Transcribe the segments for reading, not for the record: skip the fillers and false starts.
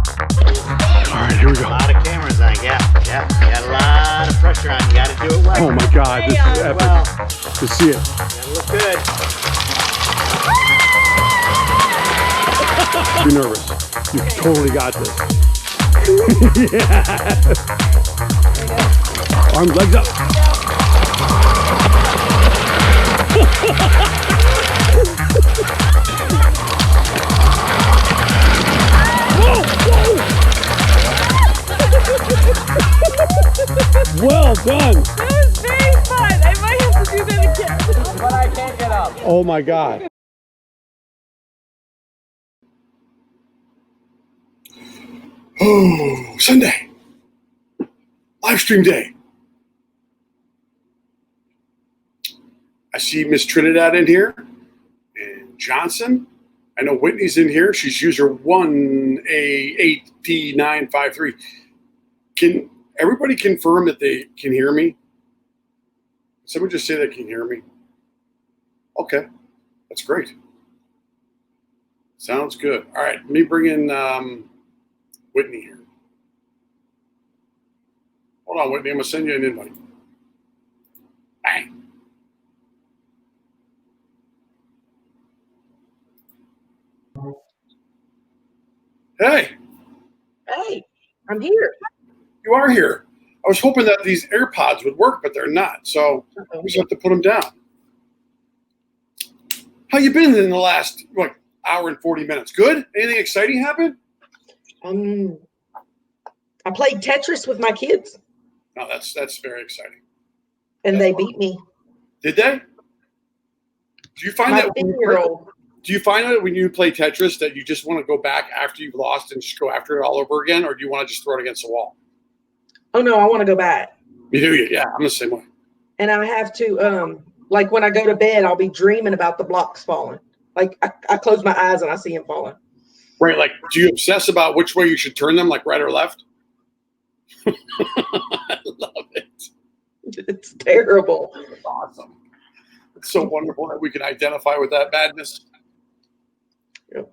Alright, here we go. A lot of cameras on, yeah. You got a lot of pressure on. You got to do it well. Oh my God, this is epic. Well, To see it. gotta look good. Be nervous. You totally got this. Yeah. Arms, legs up. Whoa, whoa. Well done. That was very fun. I might have to do that again. But I can't get up. Oh my God. Oh, Sunday. Live stream day. I see Miss Trinidad in here and Johnson. I know Whitney's in here. She's user 1A8P953. Can everybody confirm that they can hear me? Someone just say they can hear me. Okay, that's great. Sounds good. All right, let me bring in Whitney here. Hold on, Whitney. I'm gonna send you an invite. Bang. Hey, Hey, I'm here. you are here. I was hoping that these AirPods would work, but they're not. So we just have to put them down. How you been in the last hour and 40 minutes? Good? Anything exciting happen? I played Tetris with my kids, No, that's very exciting. and they beat me. Did they? Do you find My that when you 10-year-old. Do you find that when you play Tetris that you just want to go back after you've lost and just go after it all over again, or do you want to just throw it against the wall? Oh no, I want to go back. You do? Yeah, I'm the same way. And I have to, like when I go to bed, I'll be dreaming about the blocks falling. Like I close my eyes and I see them falling. Right, like do you obsess about which way you should turn them, like right or left? I love it. It's terrible. That's awesome. It's so wonderful that we can identify with that madness. Yep.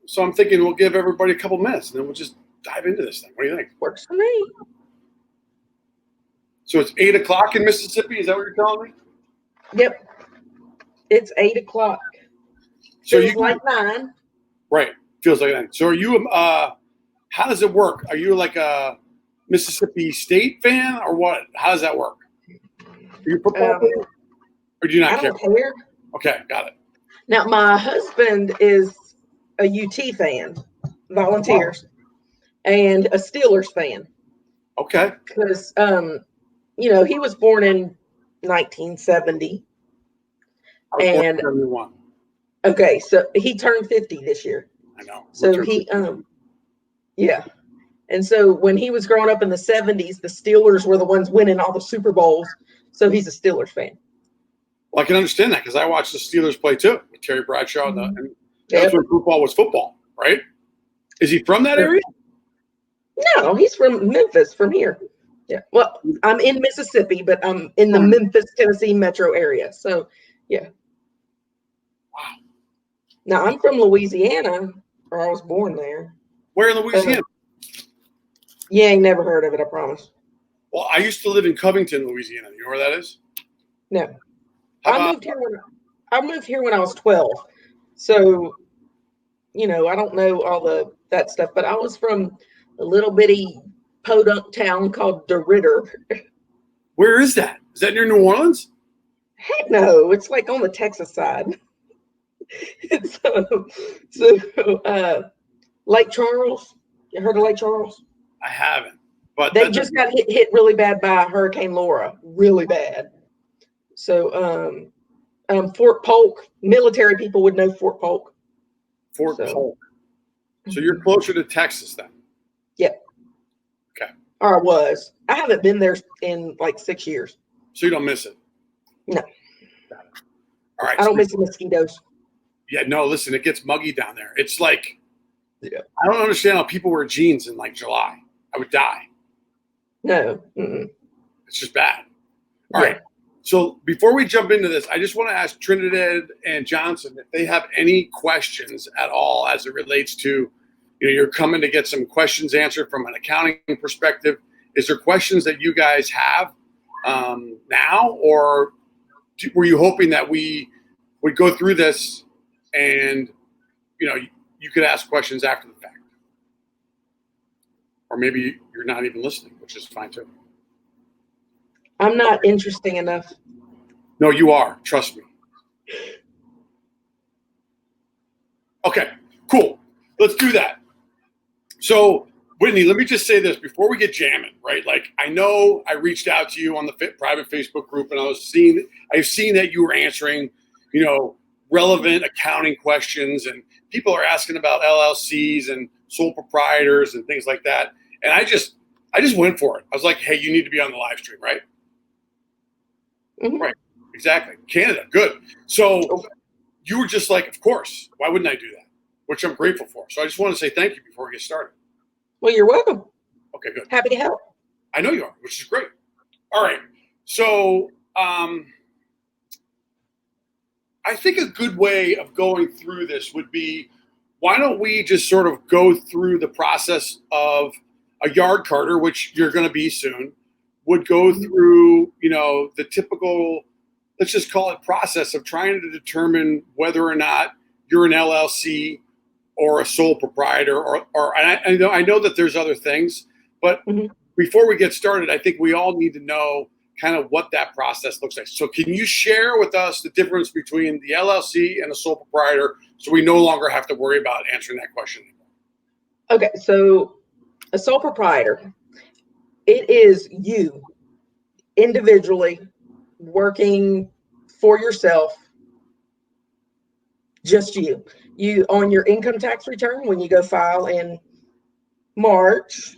So I'm thinking we'll give everybody a couple minutes and then we'll just dive into this thing. What do you think? Works for me. So it's 8 o'clock in Mississippi. Is that what you're telling me? Yep. It's 8 o'clock. So Feels like 9. Right. Feels like that. So are you, how does it work? Are you like a Mississippi State fan or what? How does that work? Are you a football player? Or do you not I care? don't care. Okay, got it. Now, my husband is a UT fan, volunteers, and a Steelers fan. Okay. Because, he was born in 1970. And okay, so he turned 50 this year. I know. So yeah. And so when he was growing up in the 70s, the Steelers were the ones winning all the Super Bowls. So he's a Steelers fan. Well, I can understand that because I watched the Steelers play too with Terry Bradshaw. And Yep. that's when football was football, right? Is he from that area? No, he's from Memphis, from here. Yeah. Well, I'm in Mississippi, but I'm in the Memphis, Tennessee metro area. So, yeah. Wow. Now, I'm from Louisiana, or I was born there. Where in Louisiana? You ain't never heard of it, I promise. Well, I used to live in Covington, Louisiana. You know where that is? No. How I about- moved here when I was 12. So, I don't know all that stuff, but I was from a little bitty podunk town called DeRidder. Where is that? Is that near New Orleans? Heck no, it's like on the Texas side. Lake Charles. You heard of Lake Charles? I haven't. But They just got hit really bad by Hurricane Laura, really bad. So, Fort Polk, military people would know Fort Polk. Fort Polk. So you're closer to Texas then? Yep. Okay. Or I was. I haven't been there in like 6 years. So you don't miss it? No. All right. I don't miss the mosquitoes. Yeah, no, listen, it gets muggy down there. It's like, Yeah. I don't understand how people wear jeans in like July. I would die. No. Mm-mm. It's just bad. All right. So before we jump into this, I just want to ask Trinidad and Johnson if they have any questions at all as it relates to, you're coming to get some questions answered from an accounting perspective. Is there questions that you guys have now, or were you hoping that we would go through this and, you could ask questions after the fact? Or maybe you're not even listening, which is fine too. I'm not interesting enough. No, you are. Trust me. Okay, cool. Let's do that. So, Whitney, let me just say this before we get jamming, right? Like, I know I reached out to you on the private Facebook group, and I've seen that you were answering, relevant accounting questions, and people are asking about LLCs and sole proprietors and things like that. And I just went for it. I was like, hey, you need to be on the live stream, right? Mm-hmm. Right. Exactly. Canada. Good. So you were just like, of course, why wouldn't I do that? Which I'm grateful for. So I just want to say thank you before we get started. Well, you're welcome. Okay, good. Happy to help. I know you are, which is great. All right. So I think a good way of going through this would be, why don't we just sort of go through the process of a yard carter, which you're going to be soon, would go through, the typical, let's just call it process of trying to determine whether or not you're an LLC or a sole proprietor, or I know that there's other things, but before we get started, I think we all need to know kind of what that process looks like. So can you share with us the difference between the LLC and a sole proprietor, so we no longer have to worry about answering that question anymore? Okay, so a sole proprietor, it is you individually working for yourself, just you. You, on your income tax return, when you go file in March,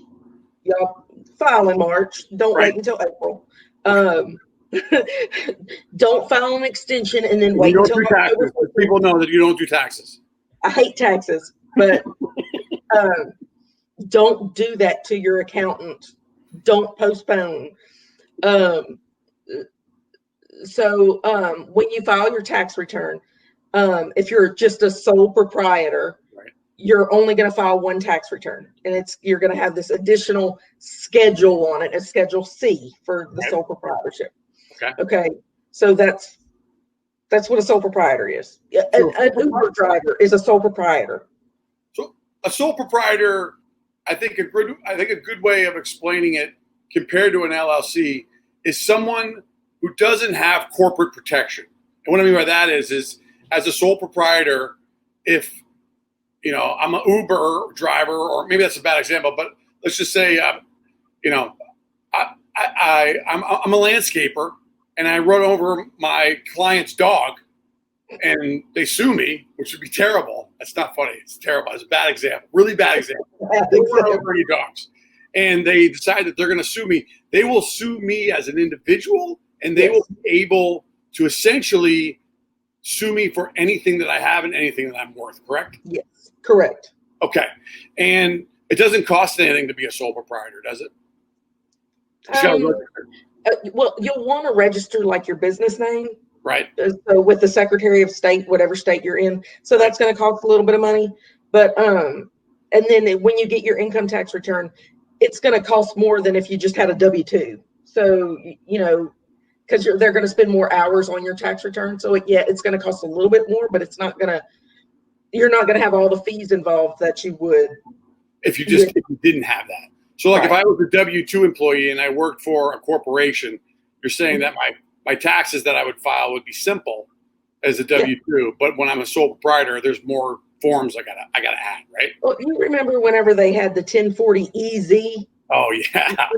y'all file in March, don't wait until April. Don't file an extension and then wait until October. People know that you don't do taxes. I hate taxes, but don't do that to your accountant. Don't postpone. So when you file your tax return, if you're just a sole proprietor, you're only going to file one tax return, and you're going to have this additional schedule on it, a Schedule C for the sole proprietorship. Okay. So that's what a sole proprietor is. An Uber driver is a sole proprietor. So a sole proprietor, I think a good way of explaining it compared to an LLC is someone who doesn't have corporate protection. And what I mean by that is as a sole proprietor, if I'm an Uber driver, or maybe that's a bad example, but let's just say I'm a landscaper and I run over my client's dog and they sue me, which would be terrible. That's not funny. It's terrible. It's a bad example. Really bad example. They run over your dogs and they decide that they're going to sue me. They will sue me as an individual, and they will be able to essentially sue me for anything that I have and anything that I'm worth, correct? Yes, correct. Okay. And it doesn't cost anything to be a sole proprietor, does it? Well, you'll want to register like your business name. Right. So with the Secretary of State, whatever state you're in. So that's going to cost a little bit of money. But and then when you get your income tax return, it's going to cost more than if you just had a W-2. So, because they're going to spend more hours on your tax return. So it's going to cost a little bit more, but you're not going to have all the fees involved that you would if you didn't have that. So like if I was a W-2 employee and I worked for a corporation, you're saying that my taxes that I would file would be simple as a W-2, but when I'm a sole proprietor, there's more forms I gotta add, right? Well, you remember whenever they had the 1040 EZ? Oh yeah.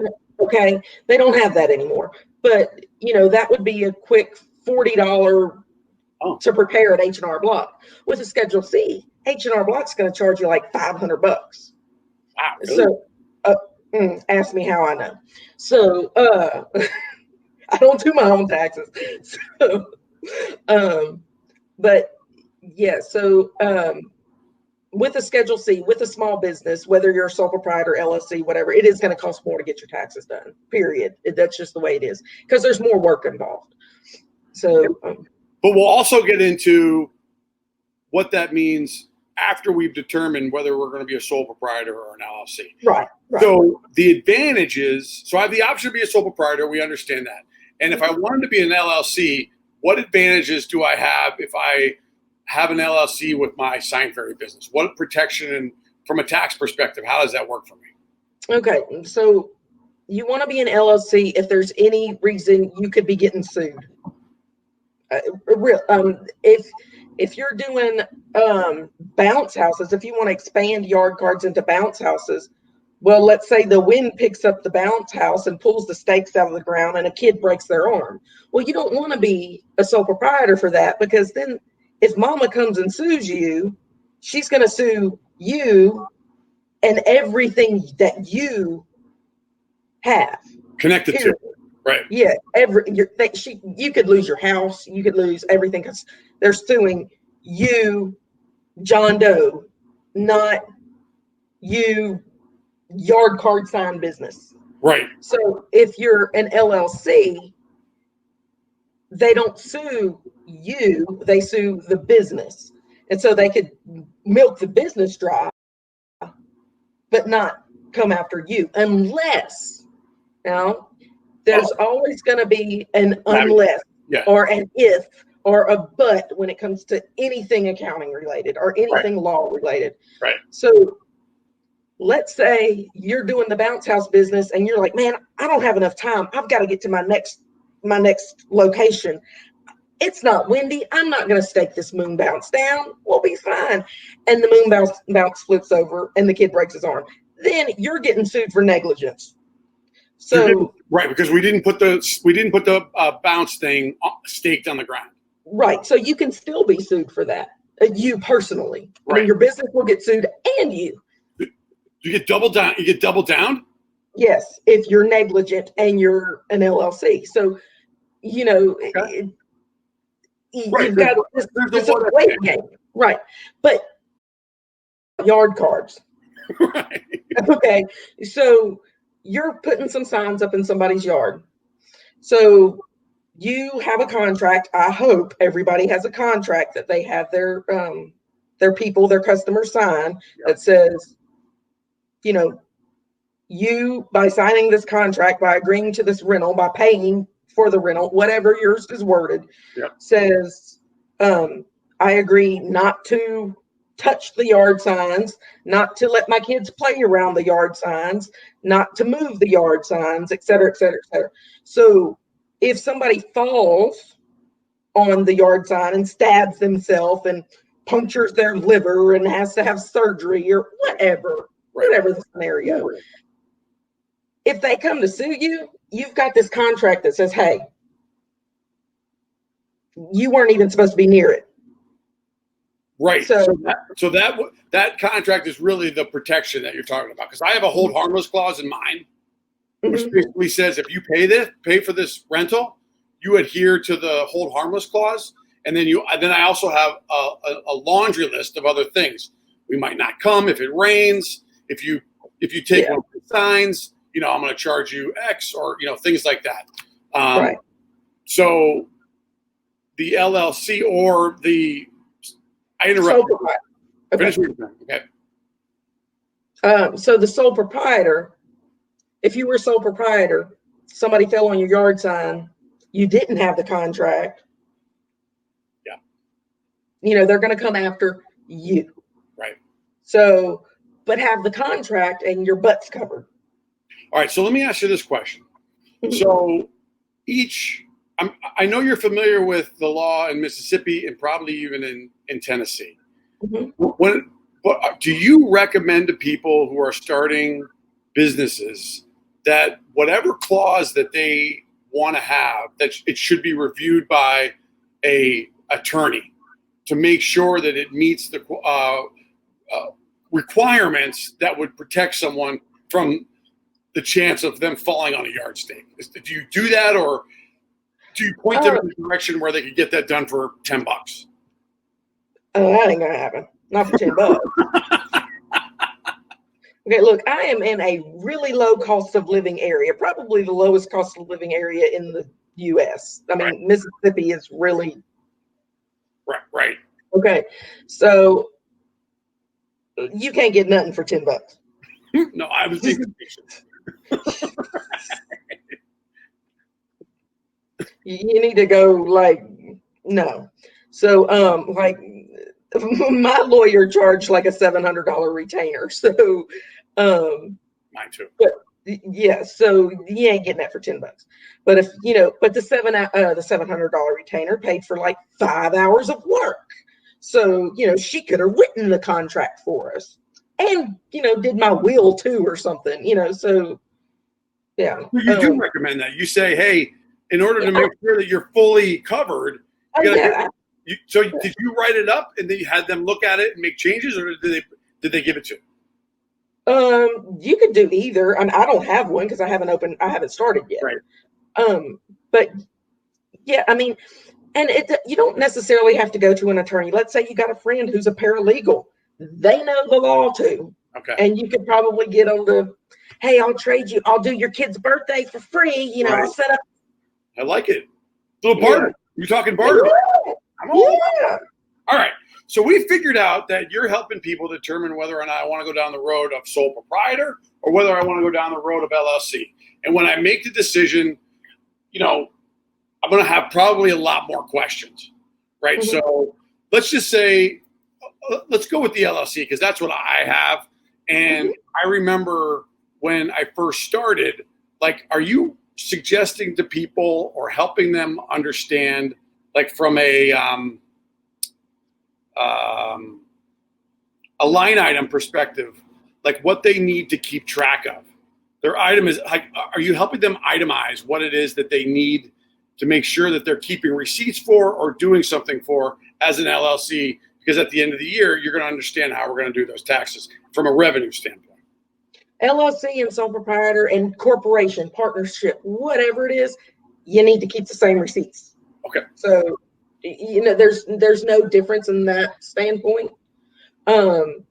Okay, they don't have that anymore. But that would be a quick $40 to prepare at H&R Block. With a Schedule C, H&R Block's going to charge you like $500. Wow, really? So ask me how I know. So I don't do my own taxes. So, but Yeah. So with a Schedule C, with a small business, whether you're a sole proprietor, LLC, whatever, it is going to cost more to get your taxes done. Period. That's just the way it is because there's more work involved. So, but we'll also get into what that means after we've determined whether we're going to be a sole proprietor or an LLC. Right. So the advantage is, so I have the option to be a sole proprietor. We understand that. And if I wanted to be an LLC, what advantages do I have if I have an LLC with my sign fairy business? What protection and from a tax perspective, how does that work for me? Okay. So you want to be an LLC if there's any reason you could be getting sued. If you're doing bounce houses, if you want to expand yard cards into bounce houses, well, let's say the wind picks up the bounce house and pulls the stakes out of the ground and a kid breaks their arm. Well, you don't want to be a sole proprietor for that, because then if mama comes and sues you, she's going to sue you and everything that you have. Connected to, right? Yeah, you could lose your house, you could lose everything because they're suing you, John Doe, not you, yard card sign business. Right. So if you're an LLC, they don't sue you, they sue the business. And so they could milk the business dry, but not come after you unless, there's always going to be an unless or an if or a but when it comes to anything accounting related or anything law related. Right. So let's say you're doing the bounce house business and you're like, man, I don't have enough time. I've got to get to my next location. It's not windy. I'm not going to stake this moon bounce down. We'll be fine. And the moon bounce flips over and the kid breaks his arm. Then you're getting sued for negligence. So right, because we didn't put the bounce thing staked on the ground. Right. So you can still be sued for that. You personally. Right. I mean, your business will get sued and you. You get double down. You get double down? Yes, if you're negligent and you're an LLC. So, you've got this weight game. Right. But yard cards. Right. Okay. So you're putting some signs up in somebody's yard. So you have a contract. I hope everybody has a contract that they have their customers sign that says, you, by signing this contract, by agreeing to this rental, by paying for the rental, whatever yours is worded, says, I agree not to touch the yard signs, not to let my kids play around the yard signs, not to move the yard signs, et cetera, et cetera, et cetera. So if somebody falls on the yard sign and stabs themselves and punctures their liver and has to have surgery or whatever the scenario, if they come to sue you, you've got this contract that says, hey, you weren't even supposed to be near it. Right. So that contract is really the protection that you're talking about. Because I have a hold harmless clause in mine, which basically says if you pay for this rental, you adhere to the hold harmless clause, and then I also have a laundry list of other things. We might not come if it rains. If you take one of the signs, I'm going to charge you X, or things like that. Right. So the LLC or I interrupted. Okay. So the sole proprietor, if you were a sole proprietor, somebody fell on your yard sign, you didn't have the contract. Yeah. They're going to come after you. Right. So, but have the contract and your butt's covered. All right. So let me ask you this question. So I know you're familiar with the law in Mississippi and probably even in Tennessee. But do you recommend to people who are starting businesses that whatever clause that they want to have, that it should be reviewed by a attorney to make sure that it meets the requirements that would protect someone from the chance of them falling on a yardstick? Do you do that, or do you point them in the direction where they could get that done for $10? Oh, that ain't gonna happen. Not for $10. Okay, look, I am in a really low cost of living area, probably the lowest cost of living area in the U.S. I mean, Mississippi is really right. Okay, so you can't get nothing for $10. No, I was being patient. You need to go like no. So like my lawyer charged like a $700 retainer. So Mine too. but yeah, so you ain't getting that for $10. But if but the $700 retainer paid for like 5 hours of work. So she could have written the contract for us and did my will too or something. So yeah. You do recommend that. You say, hey, in order to make sure that you're fully covered, so did you write it up and then you had them look at it and make changes, or did they give it to you? You could do either. I don't have one because I haven't started yet. Right. But yeah, I mean, and you don't necessarily have to go to an attorney. Let's say you got a friend who's a paralegal. They know the law too. Okay. And you could probably get them to, hey, I'll trade you. I'll do your kid's birthday for free. Right. I'll set up. I like it. Little barter. Yeah. You're talking barter. Yeah. All right. So we figured out that you're helping people determine whether or not I want to go down the road of sole proprietor or whether I want to go down the road of LLC. And when I make the decision, I'm going to have probably a lot more questions, right? Mm-hmm. So let's just say, let's go with the LLC because that's what I have. And I remember when I first started, like, are you suggesting to people or helping them understand, like from a line item perspective, like what they need to keep track of? Their item is like, are you helping them itemize what it is that they need to make sure that they're keeping receipts for or doing something for as an LLC? Because at the end of the year, you're going to understand how we're going to do those taxes from a revenue standpoint. LLC and sole proprietor and corporation, partnership, whatever it is, you need to keep the same receipts. Okay. So, there's no difference in that standpoint. An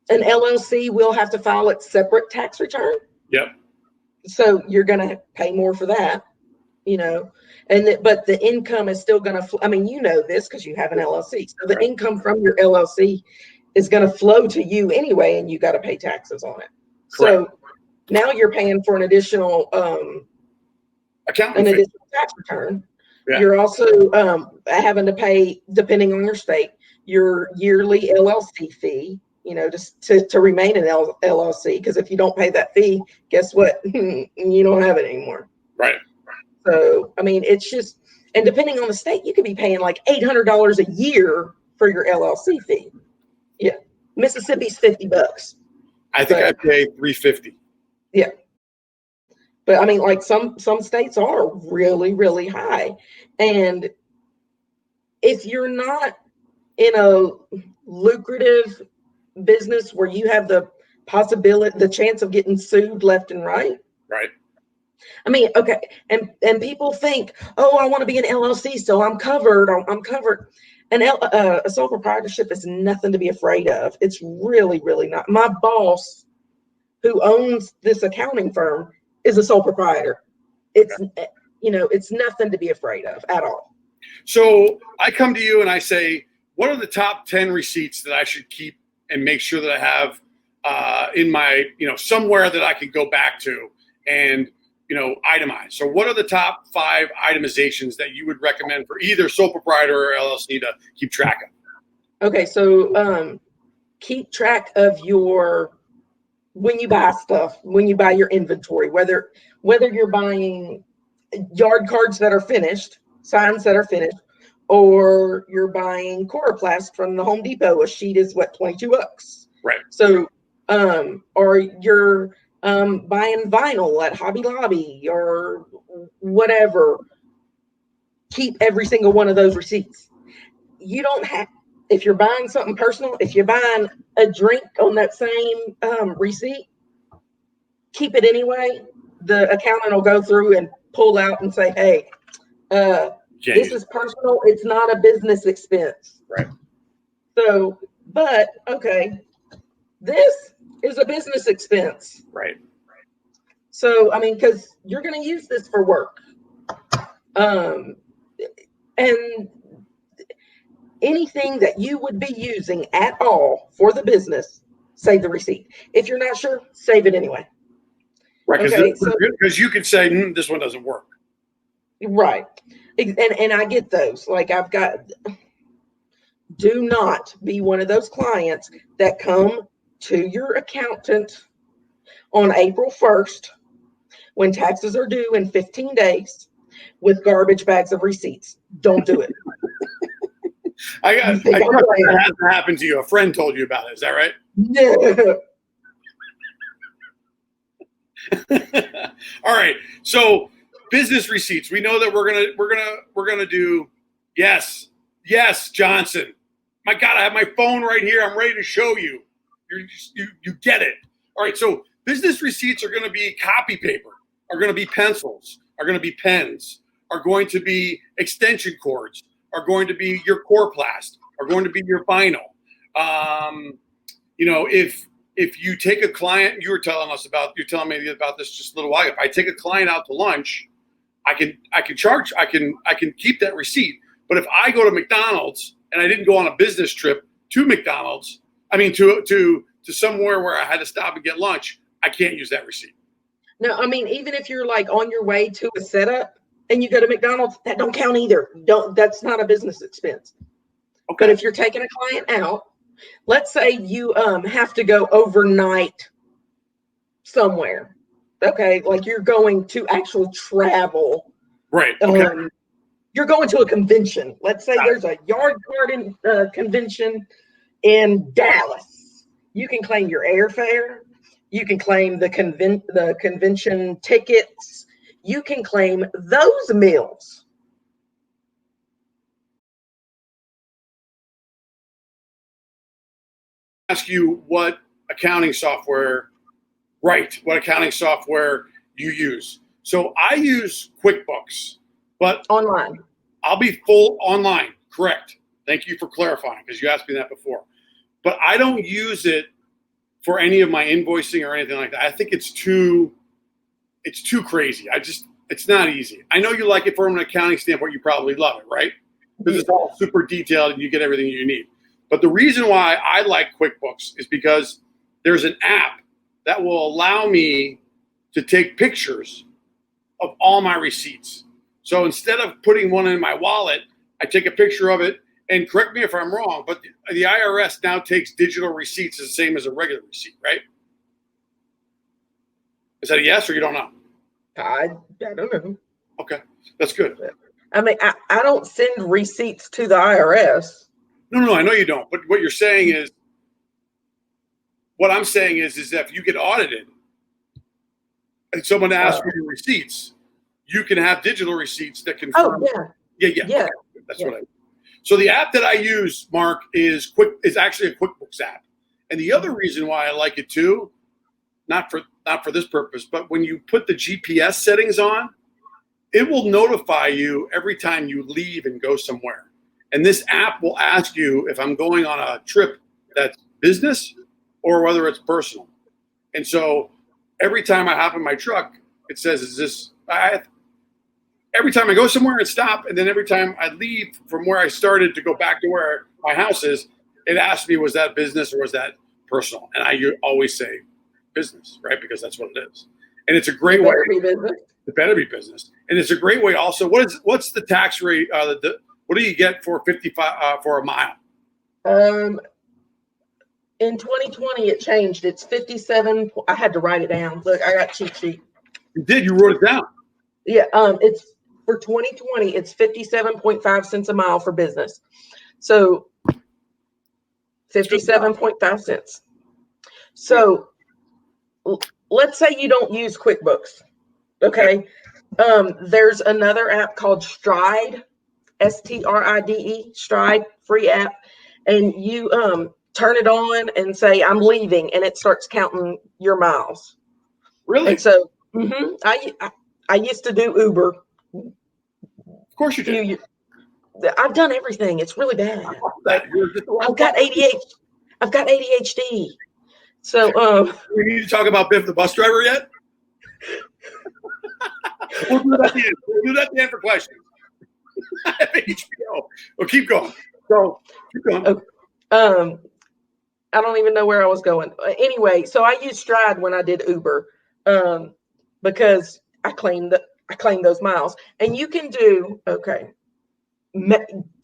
LLC will have to file its separate tax return. Yep. So you're going to pay more for that, but the income is still going to, this because you have an LLC. So the income from your LLC is going to flow to you anyway, and you got to pay taxes on it. Correct. So now you're paying for an additional additional tax return. Yeah. You're also having to pay, depending on your state, your yearly LLC fee, just to remain an LLC. Because if you don't pay that fee, guess what? You don't have it anymore. Right. So, it's just, and depending on the state, you could be paying like $800 a year for your LLC fee. Yeah. Mississippi's $50. I think I pay $350. Yeah. But like some states are really, really high. And if you're not in a lucrative business where you have the chance of getting sued left and right. Right. Okay. And people think, oh, I want to be an LLC, so I'm covered. I'm covered. A sole proprietorship is nothing to be afraid of. It's really, really not. My boss, who owns this accounting firm, is a sole proprietor. It's, it's nothing to be afraid of at all. So I come to you and I say, what are the top 10 receipts that I should keep and make sure that I have in my, somewhere that I can go back to and, itemize? So what are the top 5 itemizations that you would recommend for either sole proprietor or LLC to keep track of? Okay. So keep track of when you buy stuff, when you buy your inventory, whether you're buying yard cards that are finished, signs that are finished, or you're buying Coroplast from the Home Depot. A sheet is $22. Right. So, or you're buying vinyl at Hobby Lobby or whatever. Keep every single one of those receipts. You don't have, if you're buying something personal, if you're buying a drink on that same receipt, keep it anyway. The accountant will go through and pull out and say, hey, this is personal. It's not a business expense. Right. So, but okay, this is a business expense. Right. So, I mean, because you're going to use this for work. And anything that you would be using at all for the business, save the receipt. If you're not sure, save it anyway. Right. Okay, Because you could say, this one doesn't work. Right. And I get those. Like I've got, do not be one of those clients that come to your accountant on April 1st when taxes are due in 15 days with garbage bags of receipts. Don't do it. I trust that hasn't happened to you. A friend told you about it. Is that right? Yeah. All right. So business receipts. We know that we're gonna do. Yes, Johnson. My God, I have my phone right here. I'm ready to show you. You get it. All right. So business receipts are going to be copy paper. Are going to be pencils. Are going to be pens. Are going to be extension cords. Are going to be your Coroplast. Are going to be your vinyl. If you take a client, you're telling me about this just a little while. If I take a client out to lunch, I can charge. I can keep that receipt. But if I go to McDonald's and I didn't go on a business trip to McDonald's, to somewhere where I had to stop and get lunch, I can't use that receipt. No, I mean, even if you're like on your way to a setup and you go to McDonald's, that don't count either. That's not a business expense. Okay. But if you're taking a client out, let's say you have to go overnight somewhere. Okay, like you're going to actual travel. Right. Okay. You're going to a convention. Let's say there's a yard garden convention in Dallas. You can claim your airfare. You can claim the convention tickets. You can claim those meals. Ask you what accounting software you use. So I use QuickBooks, but Online. I'll be full online. Correct. Thank you for clarifying, because you asked me that before. But I don't use it for any of my invoicing or anything like that. I think it's too crazy. It's not easy. I know you like it from an accounting standpoint. You probably love it, right? Because it's all super detailed and you get everything you need. But the reason why I like QuickBooks is because there's an app that will allow me to take pictures of all my receipts. So instead of putting one in my wallet, I take a picture of it. And correct me if I'm wrong, but the IRS now takes digital receipts the same as a regular receipt, right? Is that a yes, or you don't know? I don't know. Okay, that's good. I mean, I don't send receipts to the IRS. No, I know you don't. But what I'm saying is that if you get audited and someone asks for your receipts, you can have digital receipts that confirm. Oh, yeah. Yeah. Okay. That's what I mean. So the app that I use, Mark, is actually a QuickBooks app. And the other reason why I like it too, not for this purpose, but when you put the GPS settings on, it will notify you every time you leave and go somewhere. And this app will ask you if I'm going on a trip that's business or whether it's personal. And so every time I hop in my truck, it says, every time I go somewhere and stop, and then every time I leave from where I started to go back to where my house is, it asks me, was that business or was that personal? And I always say business, right? Because that's what it is. And it's a great way. It better be business. And it's a great way also. What's the tax rate? What do you get for 55 for a mile? In 2020, it changed. It's 57. I had to write it down. Look, I got cheat sheet. You did. You wrote it down. Yeah. It's for 2020. It's 57.5 cents a mile for business. So 57.5 cents. So let's say you don't use QuickBooks. Okay. There's another app called Stride, STRIDE, Stride, free app. And you turn it on and say, I'm leaving, and it starts counting your miles. Really? And so I used to do Uber. Of course you did. I've done everything. It's really bad. You're just a I've got ADHD. I've got ADHD. So, we need to talk about Biff the bus driver yet? We'll do that at the end. We'll do that at the end for questions. I have HBO. Well, keep going. So, keep going. I don't even know where I was going. Anyway, so I used Stride when I did Uber, because I claimed those miles. And you can do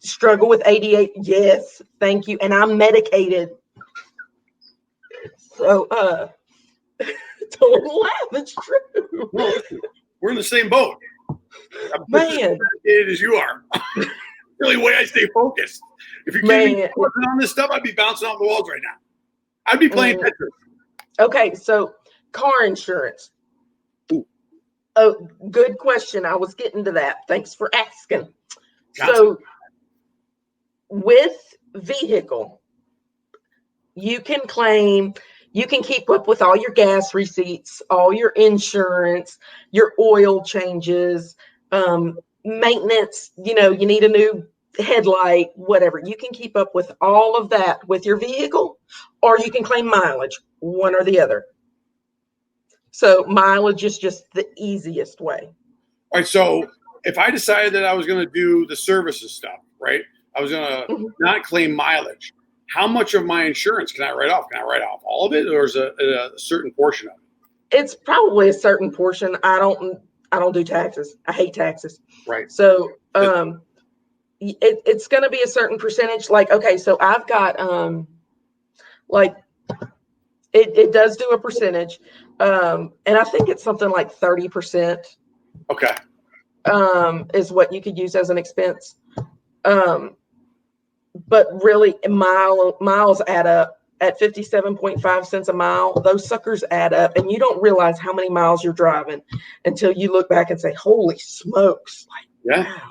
struggle with ADHD. Yes, thank you. And I'm medicated. So don't laugh. It's true. No, we're in the same boat. I'm just as Man, dedicated as you are. The only way I stay focused. If you're kidding me on this stuff, I'd be bouncing off the walls right now. I'd be playing Tetris. Okay, so car insurance. Ooh. Oh, good question. I was getting to that. Thanks for asking. Gotcha. So with vehicle, you can claim, you can keep up with all your gas receipts, all your insurance, your oil changes, maintenance, you need a new headlight, whatever. You can keep up with all of that with your vehicle, or you can claim mileage, one or the other. So mileage is just the easiest way. All right, so if I decided that I was going to do the services stuff, right? I was going to not claim mileage. How much of my insurance can I write off? Can I write off all of it, or is it a certain portion of it? It's probably a certain portion. I don't do taxes. I hate taxes. Right. So it's going to be a certain percentage. Like, okay, so I've got like it does do a percentage, and I think it's something like 30%. Okay. Is what you could use as an expense. But really, miles add up. At 57.5 cents a mile, those suckers add up, and you don't realize how many miles you're driving until you look back and say, "Holy smokes!" Like, yeah. Wow.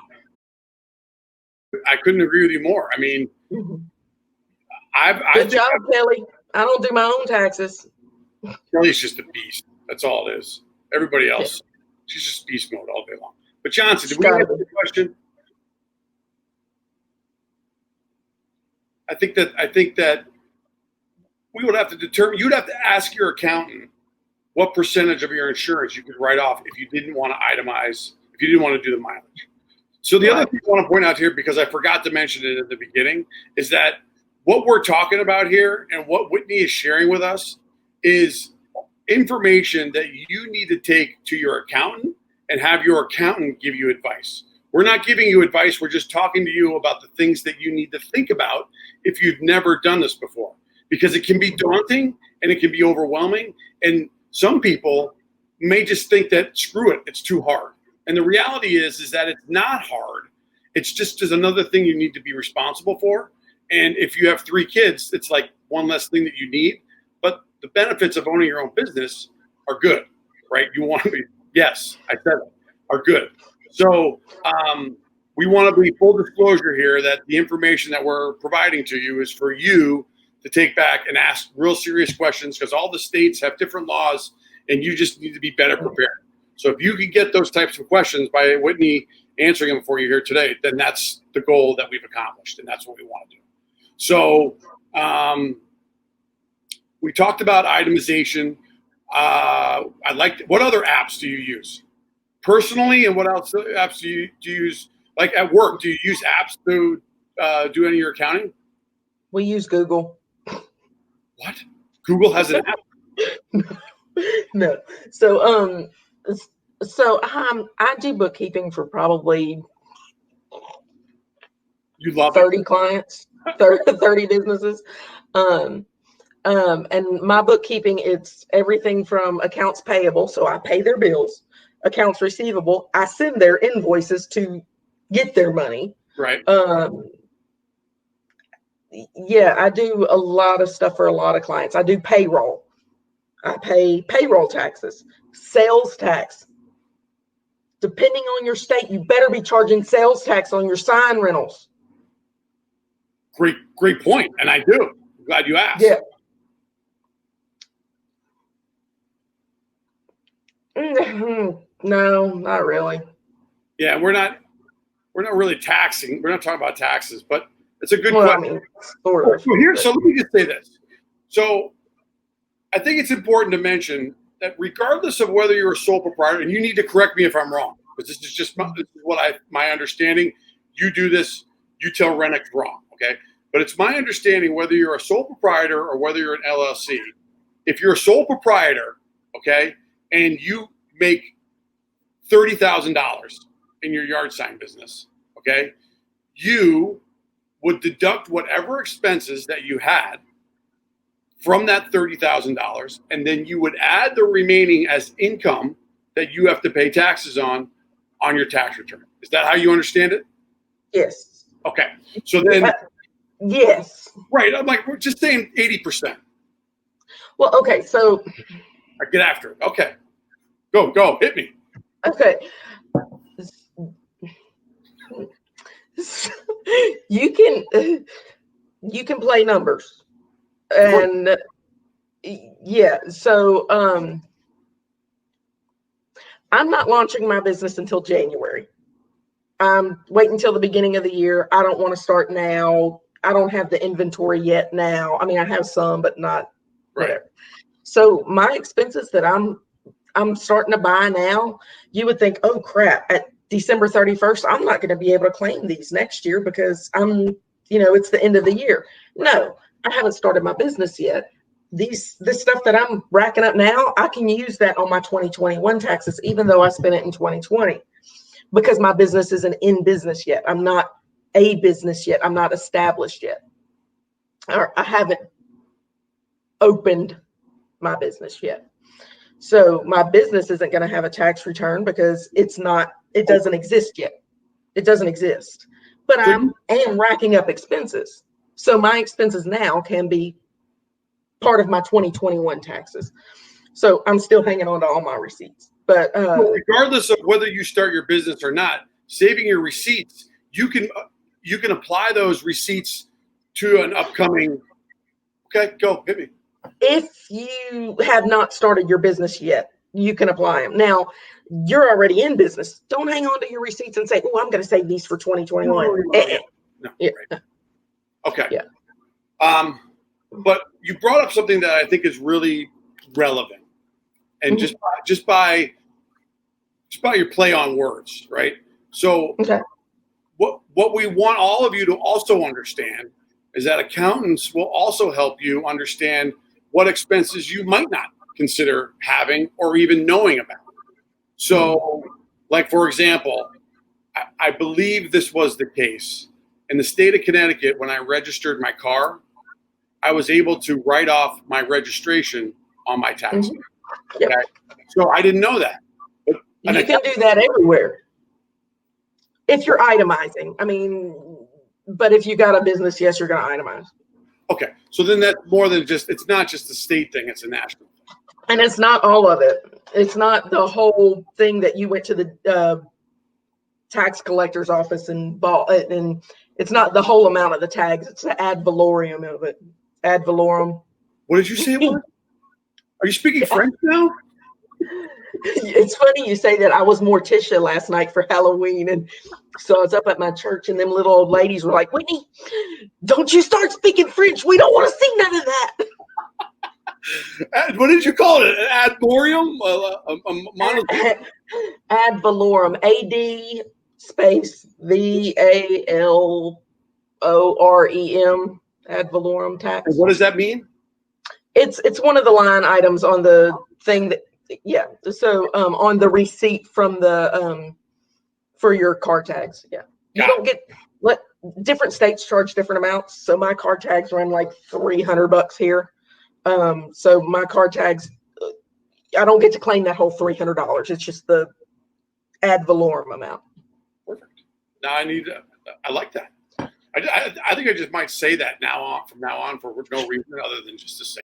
I couldn't agree with you more. I mean, good job, Kelly. I don't do my own taxes. Kelly's just a beast. That's all it is. Everybody else, she's just beast mode all day long. But Johnson, did we answer the question? I think that we would have to determine. You'd have to ask your accountant what percentage of your insurance you could write off if you didn't want to itemize, if you didn't want to do the mileage. So the other thing I want to point out here, because I forgot to mention it at the beginning, is that what we're talking about here and what Whitney is sharing with us is information that you need to take to your accountant and have your accountant give you advice. We're not giving you advice. We're just talking to you about the things that you need to think about if you've never done this before, because it can be daunting and it can be overwhelming. And some people may just think that, screw it, it's too hard. And the reality is that it's not hard. It's just another thing you need to be responsible for. And if you have 3 kids, it's like one less thing that you need. But the benefits of owning your own business are good, right? You want to be, yes, I said it, are good. So we want to be full disclosure here that the information that we're providing to you is for you to take back and ask real serious questions, because all the states have different laws and you just need to be better prepared. So if you can get those types of questions by Whitney answering them for you here today, then that's the goal that we've accomplished, and that's what we want to do. So we talked about itemization. What other apps do you use personally, and what else apps do you use? Like at work, do you use apps to do any of your accounting? We use Google. What? Google has an app? No. So I do bookkeeping for probably 30 clients, 30 businesses. And my bookkeeping, it's everything from accounts payable, so I pay their bills, accounts receivable, I send their invoices to get their money. Right. Yeah, I do a lot of stuff for a lot of clients. I do payroll. I pay payroll taxes, sales tax. Depending on your state, you better be charging sales tax on your sign rentals. Great point. And I do. I'm glad you asked. Yeah. No, not really. Yeah, we're not. we're not really taxing. We're not talking about taxes, but it's a good Well, I question. mean, sort of. So let me just say this. So I think it's important to mention that regardless of whether you're a sole proprietor, and you need to correct me if I'm wrong, because this is just my understanding. You do this, you tell Rennick wrong, okay? But it's my understanding whether you're a sole proprietor or whether you're an LLC. If you're a sole proprietor, okay, and you make $30,000 in your yard sign business, okay, you would deduct whatever expenses that you had from that $30,000, and then you would add the remaining as income that you have to pay taxes on your tax return. Is that how you understand it? Yes. Okay. So then, yes. right. I'm like, we're just saying 80%. Well, okay. So I get after it. Okay. Go. Hit me. okay. You can play numbers. And yeah, so I'm not launching my business until January. I'm waiting until the beginning of the year. I don't want to start now. I don't have the inventory yet now. I mean, I have some, but not whatever. So my expenses that I'm starting to buy now, you would think, oh crap, at December 31st, I'm not going to be able to claim these next year because it's the end of the year. No, I haven't started my business yet. This stuff that I'm racking up now, I can use that on my 2021 taxes, even though I spent it in 2020, because my business isn't in business yet. I'm not a business yet. I'm not established yet. Or I haven't opened my business yet. So my business isn't going to have a tax return because it doesn't exist yet. It doesn't exist. But I am racking up expenses. So my expenses now can be part of my 2021 taxes. So I'm still hanging on to all my receipts. But regardless of whether you start your business or not, saving your receipts, you can apply those receipts to an upcoming. Okay, go hit me. If you have not started your business yet, you can apply them. Now, you're already in business. Don't hang on to your receipts and say, oh, I'm going to save these for 2021. No, right. Okay. Yeah. But you brought up something that I think is really relevant. And just by your play on words, right? So what we want all of you to also understand is that accountants will also help you understand what expenses you might not consider having or even knowing about. So, like, for example, I believe this was the case. In the state of Connecticut, when I registered my car, I was able to write off my registration on my tax. Yep. Okay? So I didn't know that. You can do that everywhere if you're itemizing. I mean, but if you got a business, yes, you're going to itemize. Okay. So then that's more than it's not just a state thing, it's a national thing. And it's not all of it. It's not the whole thing that you went to the tax collector's office and bought it. And it's not the whole amount of the tags. It's the ad valorem of it. Ad valorem. What did you say about it? Are you speaking French now? It's funny you say that. I was Morticia last night for Halloween, and so I was up at my church, and them little old ladies were like, Whitney, don't you start speaking French. We don't want to see none of that. What did you call it? An ad valorem? Ad valorem. AD space VALOREM. Ad valorem tax. And what does that mean? It's one of the line items on the thing that. Yeah. So on the receipt from the for your car tags. Yeah. You don't get different states charge different amounts. So my car tags run like $300 here. So my car tags, I don't get to claim that whole $300. It's just the ad valorem amount. Perfect. Now I like that. I think I just might say that from now on for no reason other than just to say.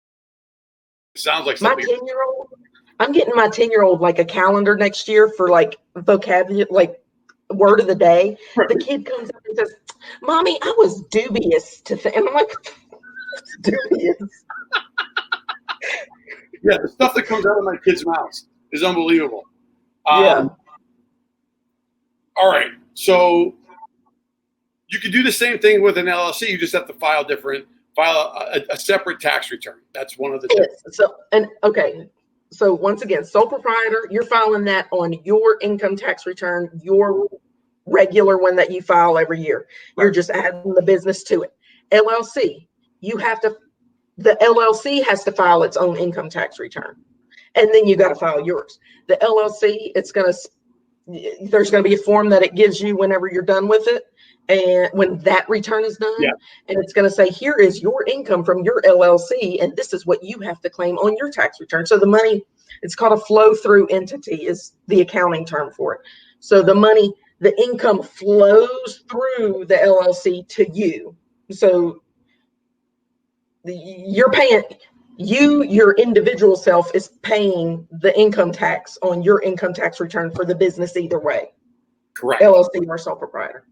It sounds like something. My 10-year-old. I'm getting my 10-year-old like a calendar next year for like vocabulary, like word of the day. Right. The kid comes up and says, Mommy, I was dubious to think. And I'm like, dubious. Yeah, the stuff that comes out of my kid's mouths is unbelievable. Yeah. All right. So You can do the same thing with an LLC. You just have to file a separate tax return. That's one of the yes. So once again, sole proprietor, you're filing that on your income tax return, your regular one that you file every year. You're just adding the business to it. LLC, the LLC has to file its own income tax return, and then you got to file yours. The LLC, there's going to be a form that it gives you whenever you're done with it, and when that return is done, and it's going to say, here is your income from your LLC, and this is what you have to claim on your tax return. So the money, it's called a flow-through entity is the accounting term for it. So the income flows through the LLC to you. So you're paying, your individual self is paying the income tax on your income tax return for the business either way. Correct. LLC or sole proprietor.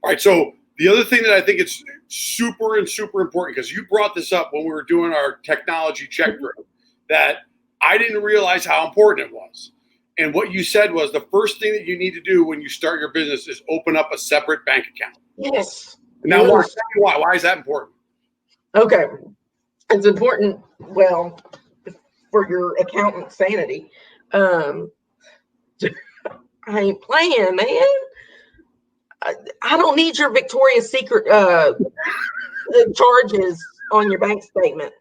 All right. So the other thing that I think is super important, because you brought this up when we were doing our technology check through, that I didn't realize how important it was. And what you said was the first thing that you need to do when you start your business is open up a separate bank account. Yes. Now, why? Why is that important? Okay. It's important, well, for your accountant sanity. I ain't playing, man. I don't need your Victoria's Secret charges on your bank statement.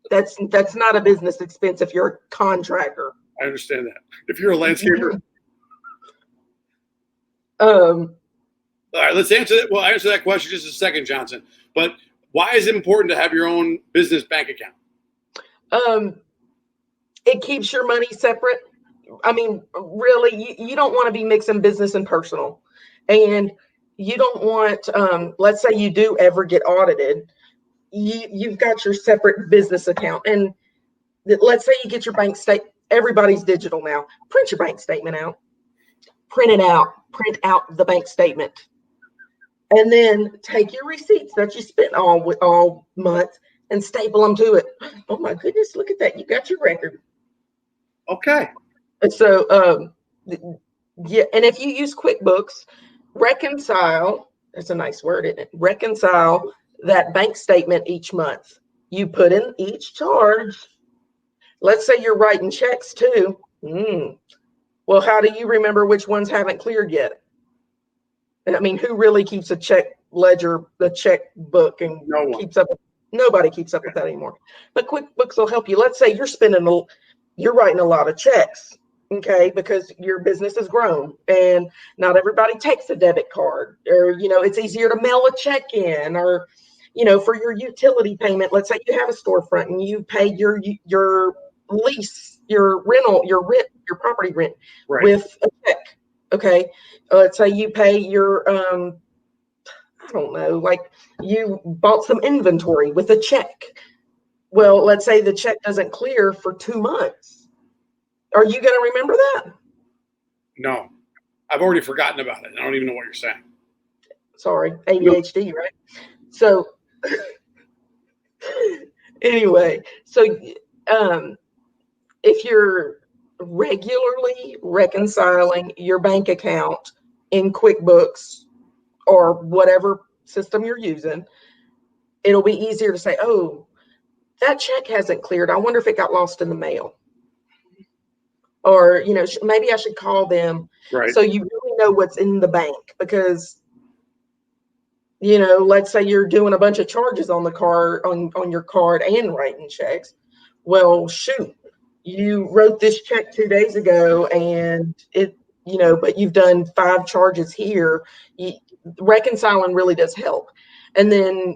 That's not a business expense if you're a contractor. I understand that. If you're a landscaper. All right, let's answer that. We'll answer that question just a second, Johnson. But why is it important to have your own business bank account? It keeps your money separate. I mean, really, you don't want to be mixing business and personal. And you don't want, let's say you do ever get audited, you've got your separate business account. And let's say you get your bank statement. Everybody's digital now. Print your bank statement out. Print it out. Print out the bank statement. And then take your receipts that you spent all month and staple them to it. Oh my goodness, look at that. You got your record. Okay. So, yeah, and if you use QuickBooks, reconcile, that's a nice word, isn't it? Reconcile that bank statement each month. You put in each charge. Let's say you're writing checks too. Well, how do you remember which ones haven't cleared yet? I mean, who really keeps a check ledger, the checkbook, and keeps up? Nobody keeps up with that anymore. But QuickBooks will help you. Let's say you're writing a lot of checks, okay, because your business has grown, and not everybody takes a debit card, or it's easier to mail a check in, or for your utility payment. Let's say you have a storefront and you pay your lease, your rental, your property rent with a check. Okay. Let's say you pay your, I don't know, like you bought some inventory with a check. Well, let's say the check doesn't clear for 2 months. Are you going to remember that? No, I've already forgotten about it. I don't even know what you're saying. Sorry. ADHD, right? So anyway, so, if you're regularly reconciling your bank account in QuickBooks or whatever system you're using, it'll be easier to say, oh, that check hasn't cleared. I wonder if it got lost in the mail. Or, maybe I should call them. Right. So you really know what's in the bank, because, let's say you're doing a bunch of charges on the card, on your card, and writing checks. Well, shoot. You wrote this check 2 days ago, and but you've done 5 charges here. Reconciling really does help. And then,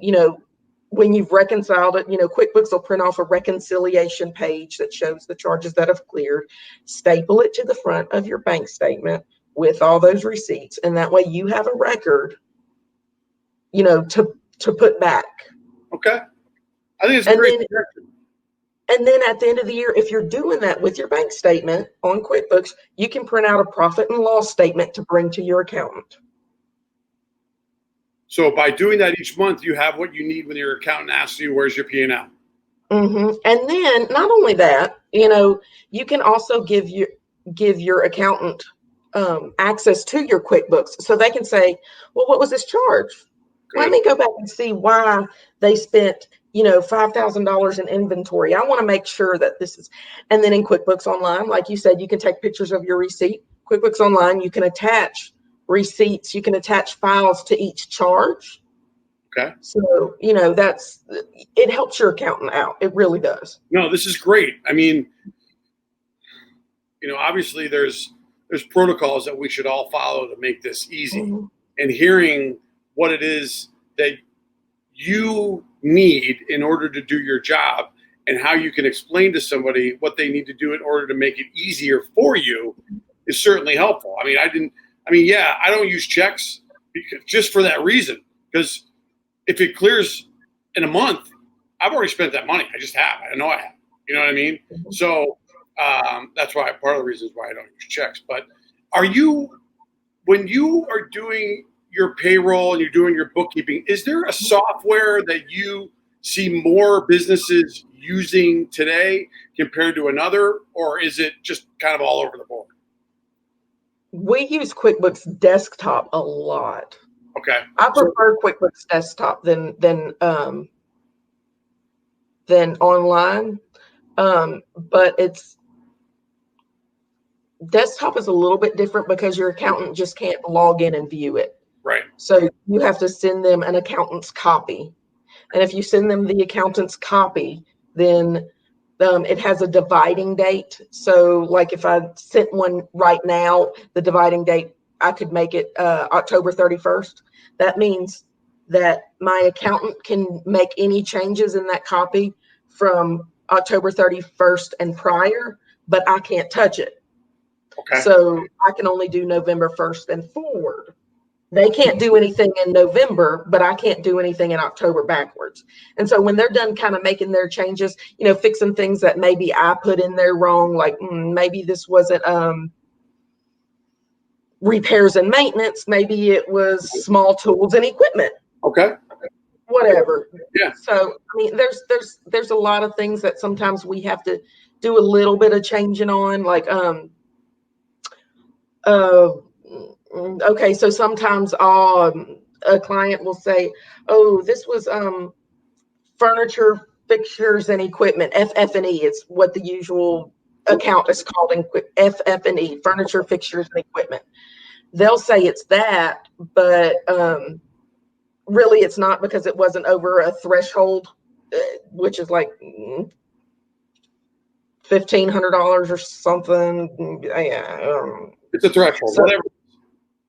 when you've reconciled it, QuickBooks will print off a reconciliation page that shows the charges that have cleared, staple it to the front of your bank statement with all those receipts. And that way you have a record, to put back. Okay. I think it's a great suggestion. And then at the end of the year, if you're doing that with your bank statement on QuickBooks, you can print out a profit and loss statement to bring to your accountant. So by doing that each month, you have what you need when your accountant asks you, where's your P&L? Mm-hmm. And then not only that, you can also give your accountant access to your QuickBooks, so they can say, well, what was this charge? Let me go back and see why they spent, $5,000 in inventory. I want to make sure that this is, and then in QuickBooks Online, like you said, you can take pictures of your receipt. QuickBooks Online, you can attach receipts, you can attach files to each charge. Okay. So, it helps your accountant out. It really does. No, this is great. I mean, obviously there's protocols that we should all follow to make this easy. Mm-hmm. And hearing what it is that you need in order to do your job and how you can explain to somebody what they need to do in order to make it easier for you is certainly helpful. I don't use checks just for that reason, because if it clears in a month, I've already spent that money. I just have. I know I have. You know what I mean? Mm-hmm. So that's why part of the reasons why I don't use checks. But when you are doing your payroll and you're doing your bookkeeping, is there a software that you see more businesses using today compared to another, or is it just kind of all over the board? We use QuickBooks Desktop a lot. Okay. I prefer QuickBooks Desktop than online, but Desktop is a little bit different because your accountant just can't log in and view it. Right. So you have to send them an accountant's copy. And if you send them the accountant's copy, then it has a dividing date. So like if I sent one right now, the dividing date, I could make it October 31st. That means that my accountant can make any changes in that copy from October 31st and prior, but I can't touch it. Okay. So I can only do November 1st and forward. They can't do anything in November, but I can't do anything in October backwards. And so when they're done kind of making their changes, fixing things that maybe I put in there wrong, like maybe this wasn't repairs and maintenance, maybe it was small tools and equipment. Okay. Whatever. Yeah. So there's a lot of things that sometimes we have to do a little bit of changing on, like okay, so sometimes a client will say, oh, this was furniture, fixtures, and equipment. FF&E is what the usual account is called in FF&E, furniture, fixtures, and equipment. They'll say it's that, but really it's not, because it wasn't over a threshold, which is like $1,500 or something. It's a threshold, so, whatever.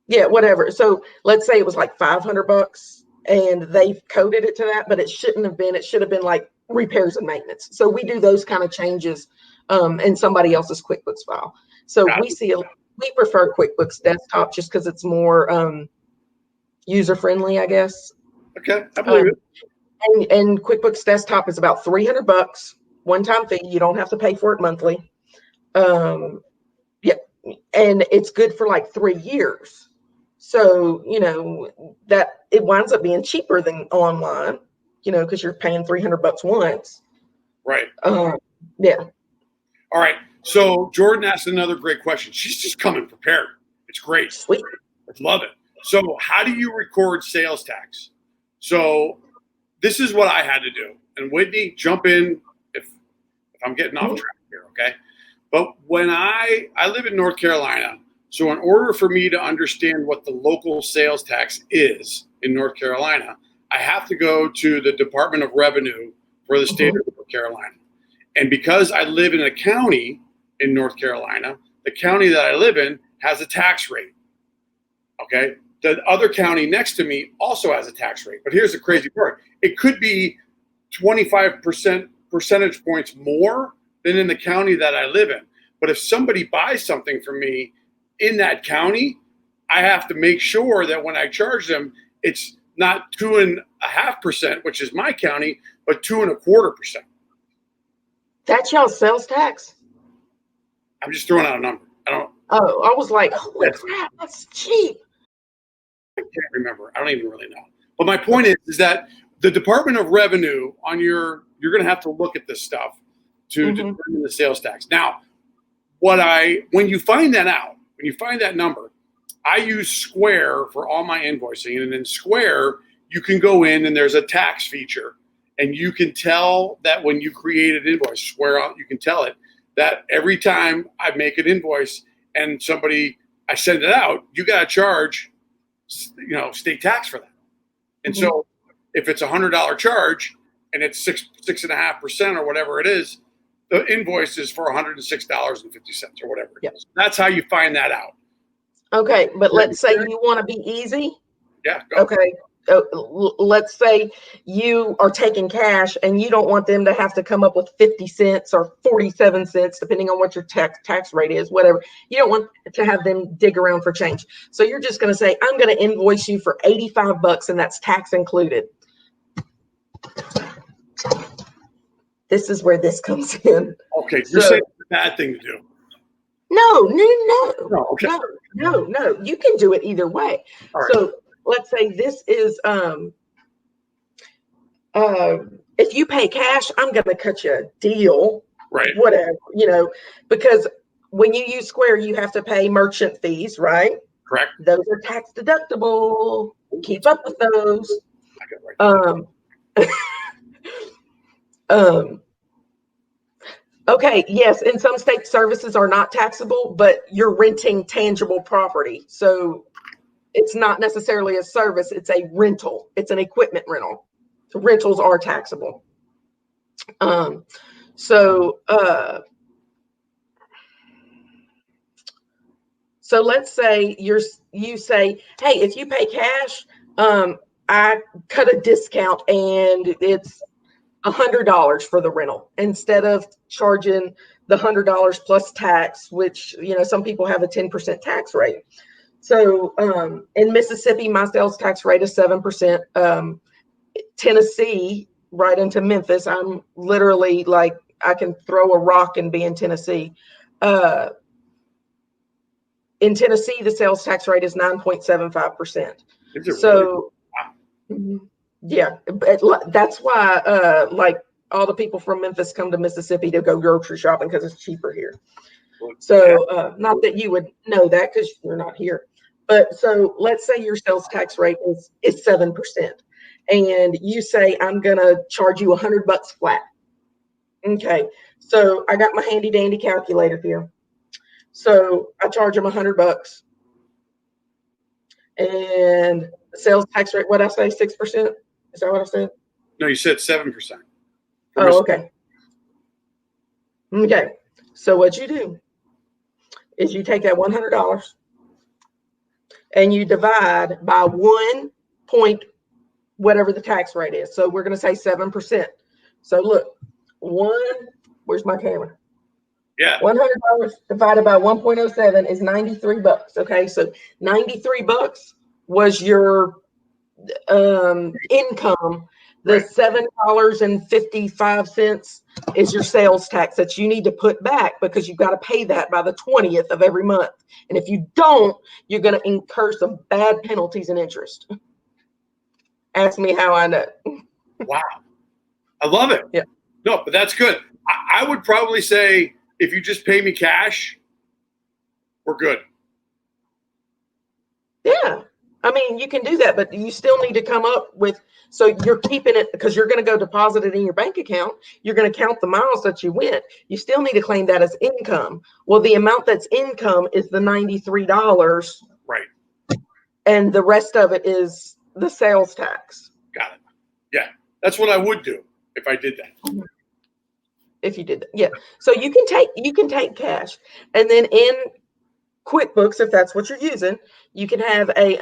Yeah, whatever. So let's say it was like $500 and they've coded it to that, but it shouldn't have been. It should have been like repairs and maintenance. So we do those kind of changes in somebody else's QuickBooks file. So we prefer QuickBooks Desktop just because it's more user friendly, I guess. Okay, I believe it. And QuickBooks Desktop is about $300, one-time fee. You don't have to pay for it monthly. Yeah, and it's good for like 3 years. So, that it winds up being cheaper than online, because you're paying $300 once. Right. Yeah. All right. So Jordan asked another great question. She's just coming prepared. It's great. Sweet. I love it. So how do you record sales tax? So this is what I had to do. And Whitney, jump in if I'm getting off track here, okay? But when I live in North Carolina, so in order for me to understand what the local sales tax is in North Carolina, I have to go to the Department of Revenue for the state of North Carolina. And because I live in a county in North Carolina, the county that I live in has a tax rate, okay? The other county next to me also has a tax rate. But here's the crazy part. It could be 25 percentage points more than in the county that I live in. But if somebody buys something from me in that county, I have to make sure that when I charge them, it's not 2.5%, which is my county, but 2.25%. That's y'all's sales tax? I'm just throwing out a number. Oh, I was like, holy crap, that's cheap. I can't remember. I don't even really know. But my point is that the Department of Revenue you're going to have to look at this stuff to determine the sales tax. Now, when you find that out, when you find that number, I use Square for all my invoicing, and in Square you can go in and there's a tax feature, and you can tell that when you create an invoice, swear out, you can tell it that every time I make an invoice and I send it out, you got to charge, state tax for that. And so if it's $100 charge and it's 6.5% or whatever it is, the invoice is for $106.50 or whatever it is. That's how you find that out. Okay, but let's say you want to be easy. Yeah. Go. Okay. Let's say you are taking cash and you don't want them to have to come up with 50 cents or 47 cents, depending on what your tax rate is, whatever. You don't want to have them dig around for change. So you're just going to say, I'm going to invoice you for $85 and that's tax included. This is where this comes in. Okay. You're saying it's a bad thing to do. No. Okay. No. You can do it either way. All right. So let's say this is, if you pay cash, I'm going to cut you a deal, right? Whatever, because when you use Square, you have to pay merchant fees, right? Correct. Those are tax deductible. Keep up with those. Okay, yes, in some states, services are not taxable, but you're renting tangible property. So it's not necessarily a service, it's a rental. It's an equipment rental. So rentals are taxable. So let's say you say, hey, if you pay cash, I cut a discount and it's $100 for the rental instead of charging the $100 plus tax, which, some people have a 10% tax rate. So in Mississippi, my sales tax rate is 7%. Tennessee, right into Memphis, I'm literally like, I can throw a rock and be in Tennessee. In Tennessee, the sales tax rate is 9.75%. So, yeah, that's why like all the people from Memphis come to Mississippi to go grocery shopping because it's cheaper here. So not that you would know that because you're not here. But so let's say your sales tax rate is 7%. And you say, I'm going to charge you $100 flat. Okay. So I got my handy dandy calculator here. So I charge them $100. And sales tax rate, what I say, 6%? Is that what I said? No, you said 7%. Oh, okay. Okay. So what you do is you take that $100 and you divide by 1 point, whatever the tax rate is. So we're going to say 7%. So look, where's my camera? Yeah. $100 divided by 1.07 is $93. Okay. So $93 was your income. The $7.55 is your sales tax that you need to put back because you've got to pay that by the 20th of every month. And if you don't, you're going to incur some bad penalties and interest. Ask me how I know. Wow. I love it. Yeah. No, but that's good. I would probably say if you just pay me cash, we're good. Yeah. I mean, you can do that, but you still need to come up with, so you're keeping it because you're going to go deposit it in your bank account. You're going to count the miles that you went. You still need to claim that as income. Well, the amount that's income is the $93. Right. And the rest of it is the sales tax. Got it. Yeah. That's what I would do if I did that. If you did that. Yeah. So you can take cash. And then in QuickBooks, if that's what you're using, you can have a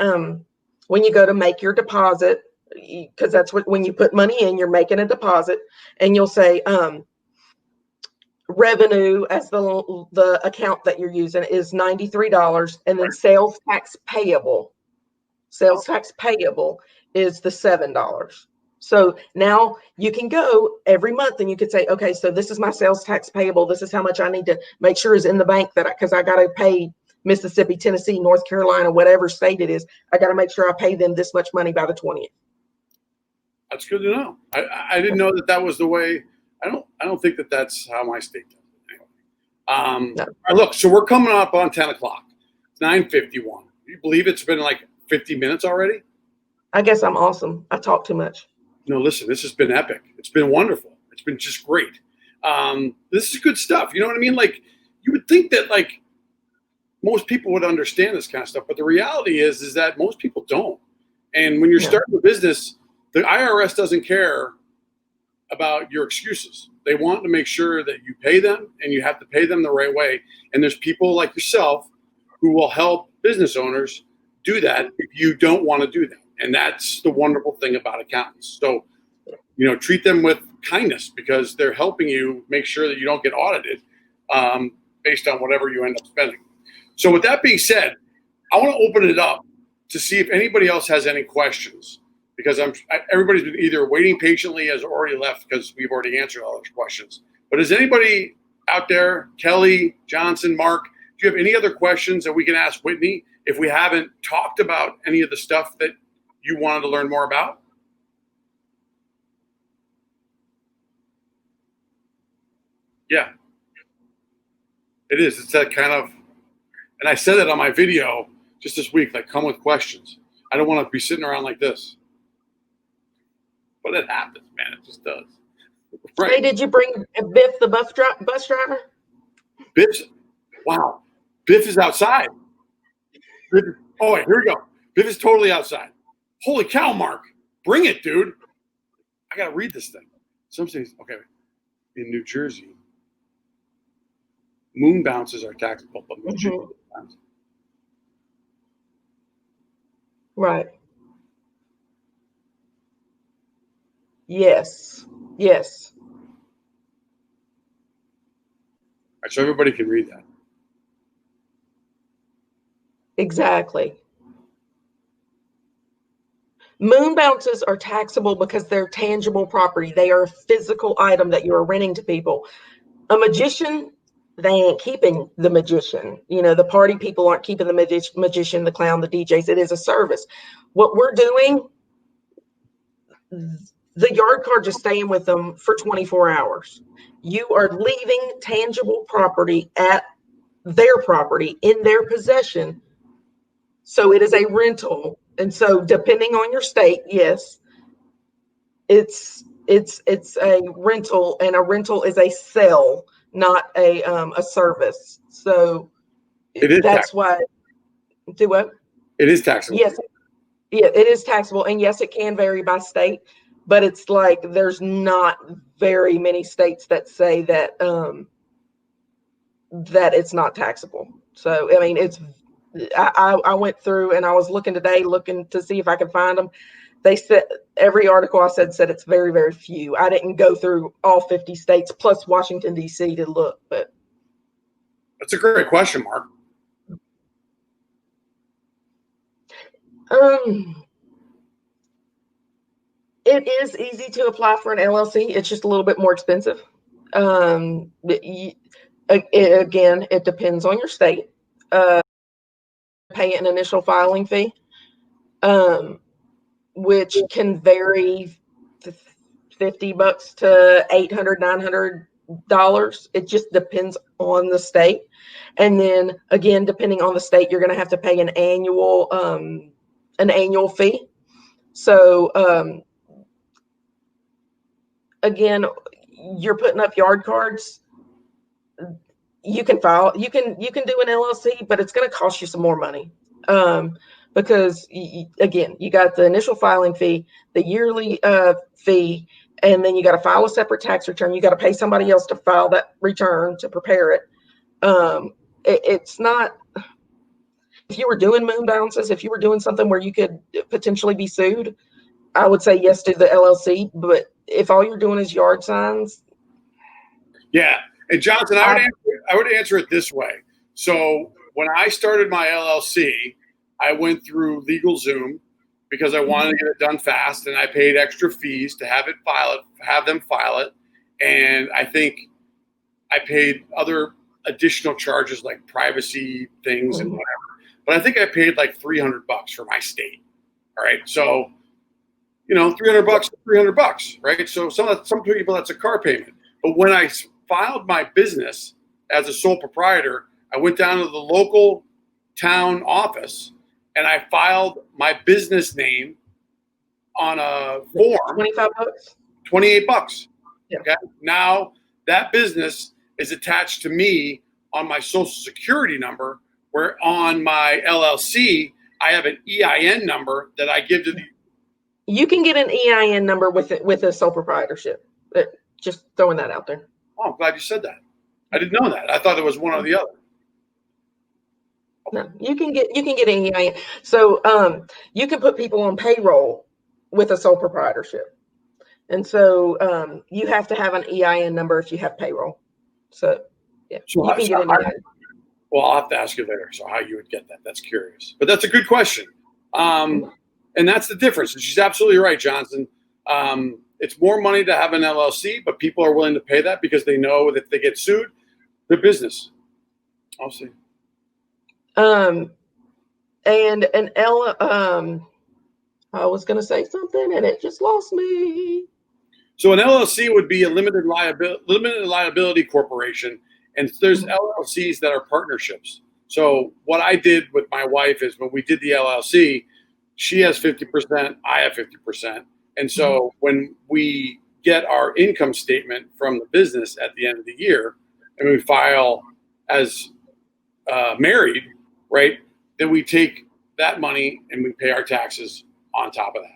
when you go to make your deposit, because that's what, when you put money in, you're making a deposit, and you'll say revenue as the account that you're using is $93, and then sales tax payable is the $7. So now you can go every month and you could say, okay, so this is my sales tax payable. This is how much I need to make sure is in the bank because I got to pay Mississippi, Tennessee, North Carolina, whatever state it is. I got to make sure I pay them this much money by the 20th. That's good to know. I didn't know that was the way. I don't think that's how my state does it. Anyway. No. All right, look, so we're coming up on 10 o'clock. It's 9:51. You believe it's been like 50 minutes already? I guess I'm awesome. I talk too much. No, listen, this has been epic. It's been wonderful. It's been just great. This is good stuff. You know what I mean? Like, you would think that like most people would understand this kind of stuff, but the reality is that most people don't. And when you're starting a business, the IRS doesn't care about your excuses. They want to make sure that you pay them, and you have to pay them the right way. And there's people like yourself who will help business owners do that if you don't want to do that. And that's the wonderful thing about accountants. So, treat them with kindness, because they're helping you make sure that you don't get audited based on whatever you end up spending. So with that being said, I want to open it up to see if anybody else has any questions, because everybody's been either waiting patiently, has already left because we've already answered all those questions. But is anybody out there, Kelly, Johnson, Mark, do you have any other questions that we can ask Whitney if we haven't talked about any of the stuff that you wanted to learn more about? Yeah, it is. It's that kind of, and I said that on my video just this week, like, come with questions. I don't want to be sitting around like this. But it happens, man. It just does. Right. Hey, did you bring Biff the bus driver? Biff's, wow. Biff is outside. Biff, oh, wait, here we go. Biff is totally outside. Holy cow, Mark. Bring it, dude. I got to read this thing. Some cities, okay, in New Jersey, moon bounces are taxable, but right. Yes. Yes. All right, so everybody can read that. Exactly. Moon bounces are taxable because they're tangible property. They are a physical item that you're renting to people. A magician, they ain't keeping the magician. The party people aren't keeping the magician, the clown, the DJs. It is a service. What we're doing, the yard cards are staying with them for 24 hours. You are leaving tangible property at their property in their possession. So it is a rental. And so depending on your state, yes, it's a rental, and a rental is a sale, not a service. So that's why. Do what? It is taxable. Yes. Yeah, it is taxable. And yes, it can vary by state, but it's like there's not very many states that say that that it's not taxable. So I mean, I went through and I was looking today, looking to see if I could find them. They said every article I said it's very, very few. I didn't go through all 50 states plus Washington, D.C. to look, but that's a great question, Mark. It is easy to apply for an LLC. It's just a little bit more expensive. Again, it depends on your state. Pay an initial filing fee, which can vary $50 to $800, $900. It just depends on the state. And then again, depending on the state, you're going to have to pay an annual fee. So again, you're putting up yard cards. You can file. You can do an LLC, but it's going to cost you some more money. Because again, you got the initial filing fee, the yearly fee, and then you got to file a separate tax return. You got to pay somebody else to file that return to prepare it. It's not. If you were doing moon bounces, if you were doing something where you could potentially be sued, I would say yes to the LLC. But if all you're doing is yard signs, yeah. And Johnson, I would answer it this way. So when I started my LLC, I went through LegalZoom because I wanted to get it done fast, and I paid extra fees to have them file it. And I think I paid other additional charges like privacy things and whatever. But I think I paid like $300 for my state. All right. So, $300, $300, right? So some people, that's a car payment. But when I filed my business as a sole proprietor, I went down to the local town office and I filed my business name on a form, 25 bucks. $28. Yeah. Okay. Now that business is attached to me on my social security number, where on my LLC, I have an EIN number that I give to the. You can get an EIN number with a sole proprietorship. Just throwing that out there. Oh, I'm glad you said that. I didn't know that. I thought it was one or the other. No, you can get an EIN. So you can put people on payroll with a sole proprietorship. And so you have to have an EIN number if you have payroll. So yeah, So you can get an EIN. Well, I'll have to ask you later. So how you would get that? That's curious. But that's a good question. And that's the difference. And she's absolutely right, Johnson. It's more money to have an LLC, but people are willing to pay that because they know that if they get sued, their business. I'll see. And an I was going to say something and it just lost me. So an LLC would be a limited liability corporation, and there's LLCs that are partnerships. So what I did with my wife is when we did the LLC, she has 50%, I have 50%. And so when we get our income statement from the business at the end of the year, and we file as married, right, then we take that money and we pay our taxes on top of that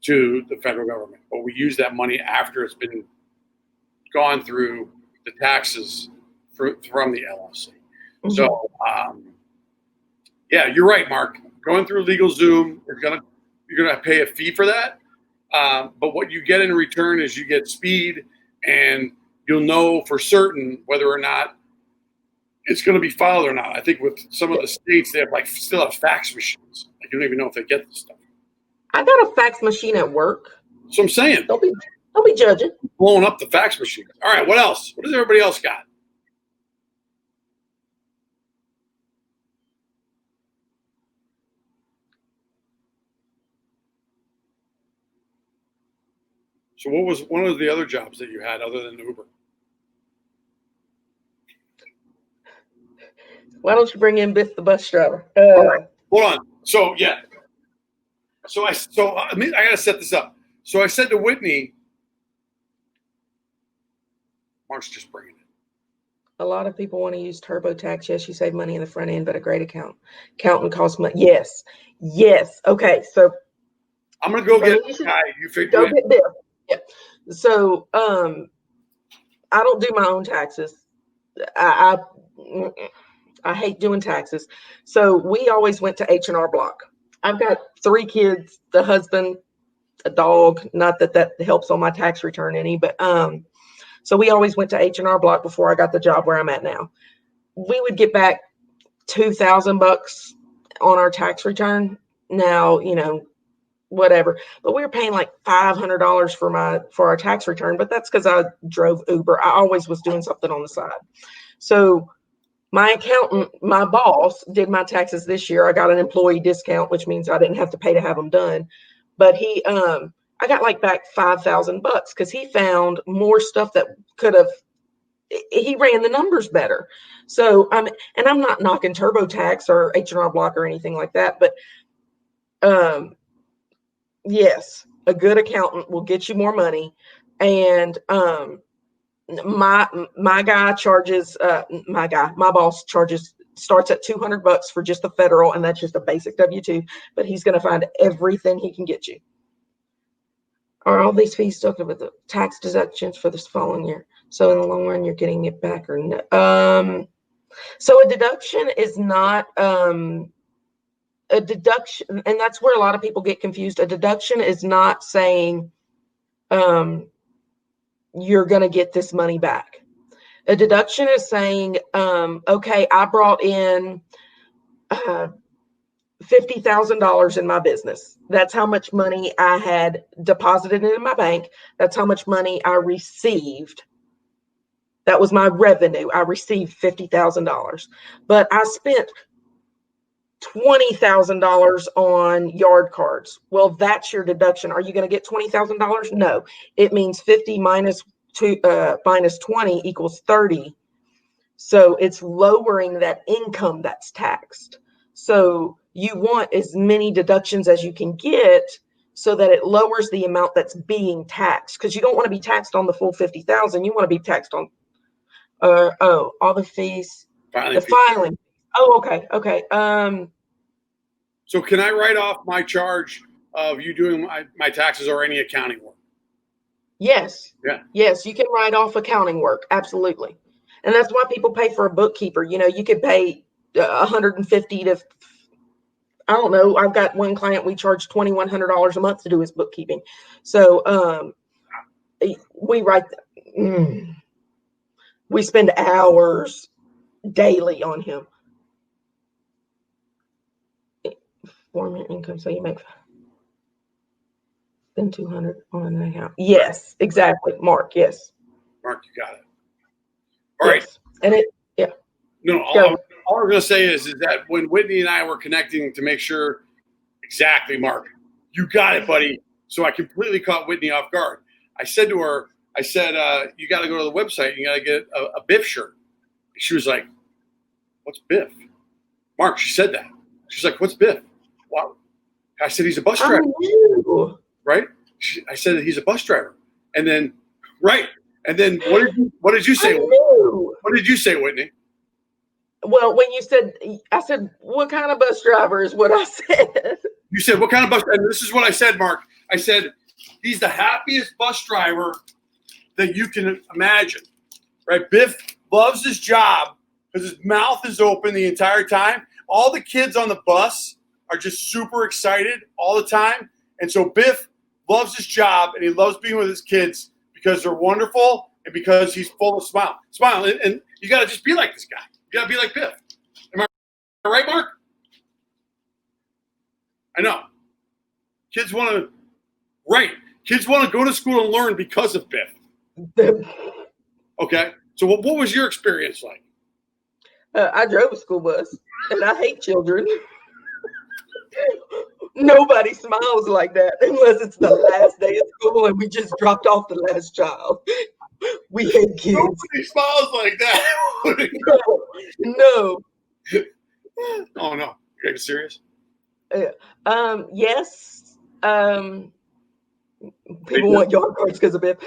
to the federal government. But we use that money after it's been gone through the taxes from the LLC. Mm-hmm. So, yeah, you're right, Mark. Going through LegalZoom, you're gonna pay a fee for that. But what you get in return is you get speed, and you'll know for certain whether or not it's going to be filed or not. I think with some of the states, they have still have fax machines. You don't even know if they get this stuff. I got a fax machine at work. So I'm saying, don't be judging. Blowing up the fax machine. All right, what else? What does everybody else got? So what was one of the other jobs that you had other than Uber? Why don't you bring in Biff the bus driver? All right, hold on. So yeah. So I gotta set this up. So I said to Whitney, Mark's just bringing it. A lot of people want to use TurboTax. Yes, you save money in the front end, but a great accountant costs money. Yes. Okay, so I'm gonna go get the guy. You figure go get Biff. Yeah. So I don't do my own taxes. I hate doing taxes. So we always went to H&R Block. I've got 3 kids, the husband, a dog. Not that helps on my tax return any, but so we always went to H&R Block before I got the job where I'm at now. We would get back $2,000 on our tax return. Now, whatever, but we were paying like $500 for our tax return, but that's because I drove Uber. I always was doing something on the side. So my accountant, my boss, did my taxes this year. I got an employee discount, which means I didn't have to pay to have them done. But I got back $5,000 because he found more stuff that could have. He ran the numbers better. So I'm not knocking TurboTax or H&R Block or anything like that, but yes, a good accountant will get you more money. And my boss starts at $200 for just the federal, and that's just a basic W-2, but he's going to find everything he can get you. Are all these fees still covered with the tax deductions for this following year? So in the long run, you're getting it back or no? So a deduction is not a deduction, and that's where a lot of people get confused. A deduction is not saying you're going to get this money back. A deduction is saying, okay, I brought in $50,000 in my business. That's how much money I had deposited in my bank. That's how much money I received. That was my revenue. I received $50,000, but I spent $20,000 on yard cards. Well, that's your deduction. Are you going to get $20,000? No. It means 50 minus 20 equals 30. So it's lowering that income that's taxed. So you want as many deductions as you can get so that it lowers the amount that's being taxed, because you don't want to be taxed on the full 50,000. You want to be taxed on all the fees, the filing. Oh, okay. Okay. So can I write off my charge of you doing my taxes or any accounting work? Yes. Yeah. Yes, you can write off accounting work. Absolutely. And that's why people pay for a bookkeeper. You know, you could pay 150 to, I don't know. I've got one client, we charge $2,100 a month to do his bookkeeping. So we write, we spend hours daily on him. Form your income so you make spend 200 on an account. Yes, exactly, Mark. Yes, Mark, you got it. All right. Yes. And it, yeah. No, all I was going to say is that when Whitney and I were connecting to make sure, exactly, Mark, you got it, buddy. So I completely caught Whitney off guard. I said to her, you got to go to the website. You got to get a Biff shirt. She was like, what's Biff? Mark, she said that. She's like, what's Biff? Wow. I said, he's a bus driver. Right? I said that he's a bus driver. And then, right. And then what did you say? What did you say, Whitney? Well, when you said, I said, what kind of bus driver is what I said. You said, what kind of bus? And this is what I said, Mark. I said, he's the happiest bus driver that you can imagine. Right? Biff loves his job because his mouth is open the entire time. All the kids on the bus are just super excited all the time. And so Biff loves his job and he loves being with his kids because they're wonderful and because he's full of smile. And you got to just be like this guy. You got to be like Biff. Am I right, Mark? I know. Kids want to go to school and learn because of Biff. Okay. So what was your experience like? I drove a school bus and I hate children. Nobody smiles like that unless it's the last day of school and we just dropped off the last child. We hate kids. Nobody smiles like that. No. Oh no. Are you serious? Yes. People want yard cards because of it.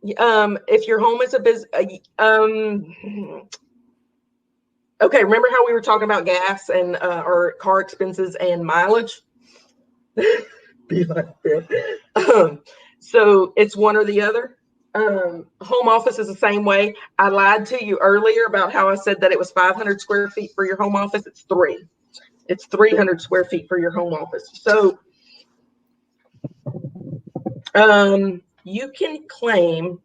If your home is a business, okay, remember how we were talking about gas and or car expenses and mileage? Be like that. So it's one or the other. Home office is the same way. I lied to you earlier about how I said that it was 500 square feet for your home office. It's 3. It's 300 square feet for your home office. So you can claim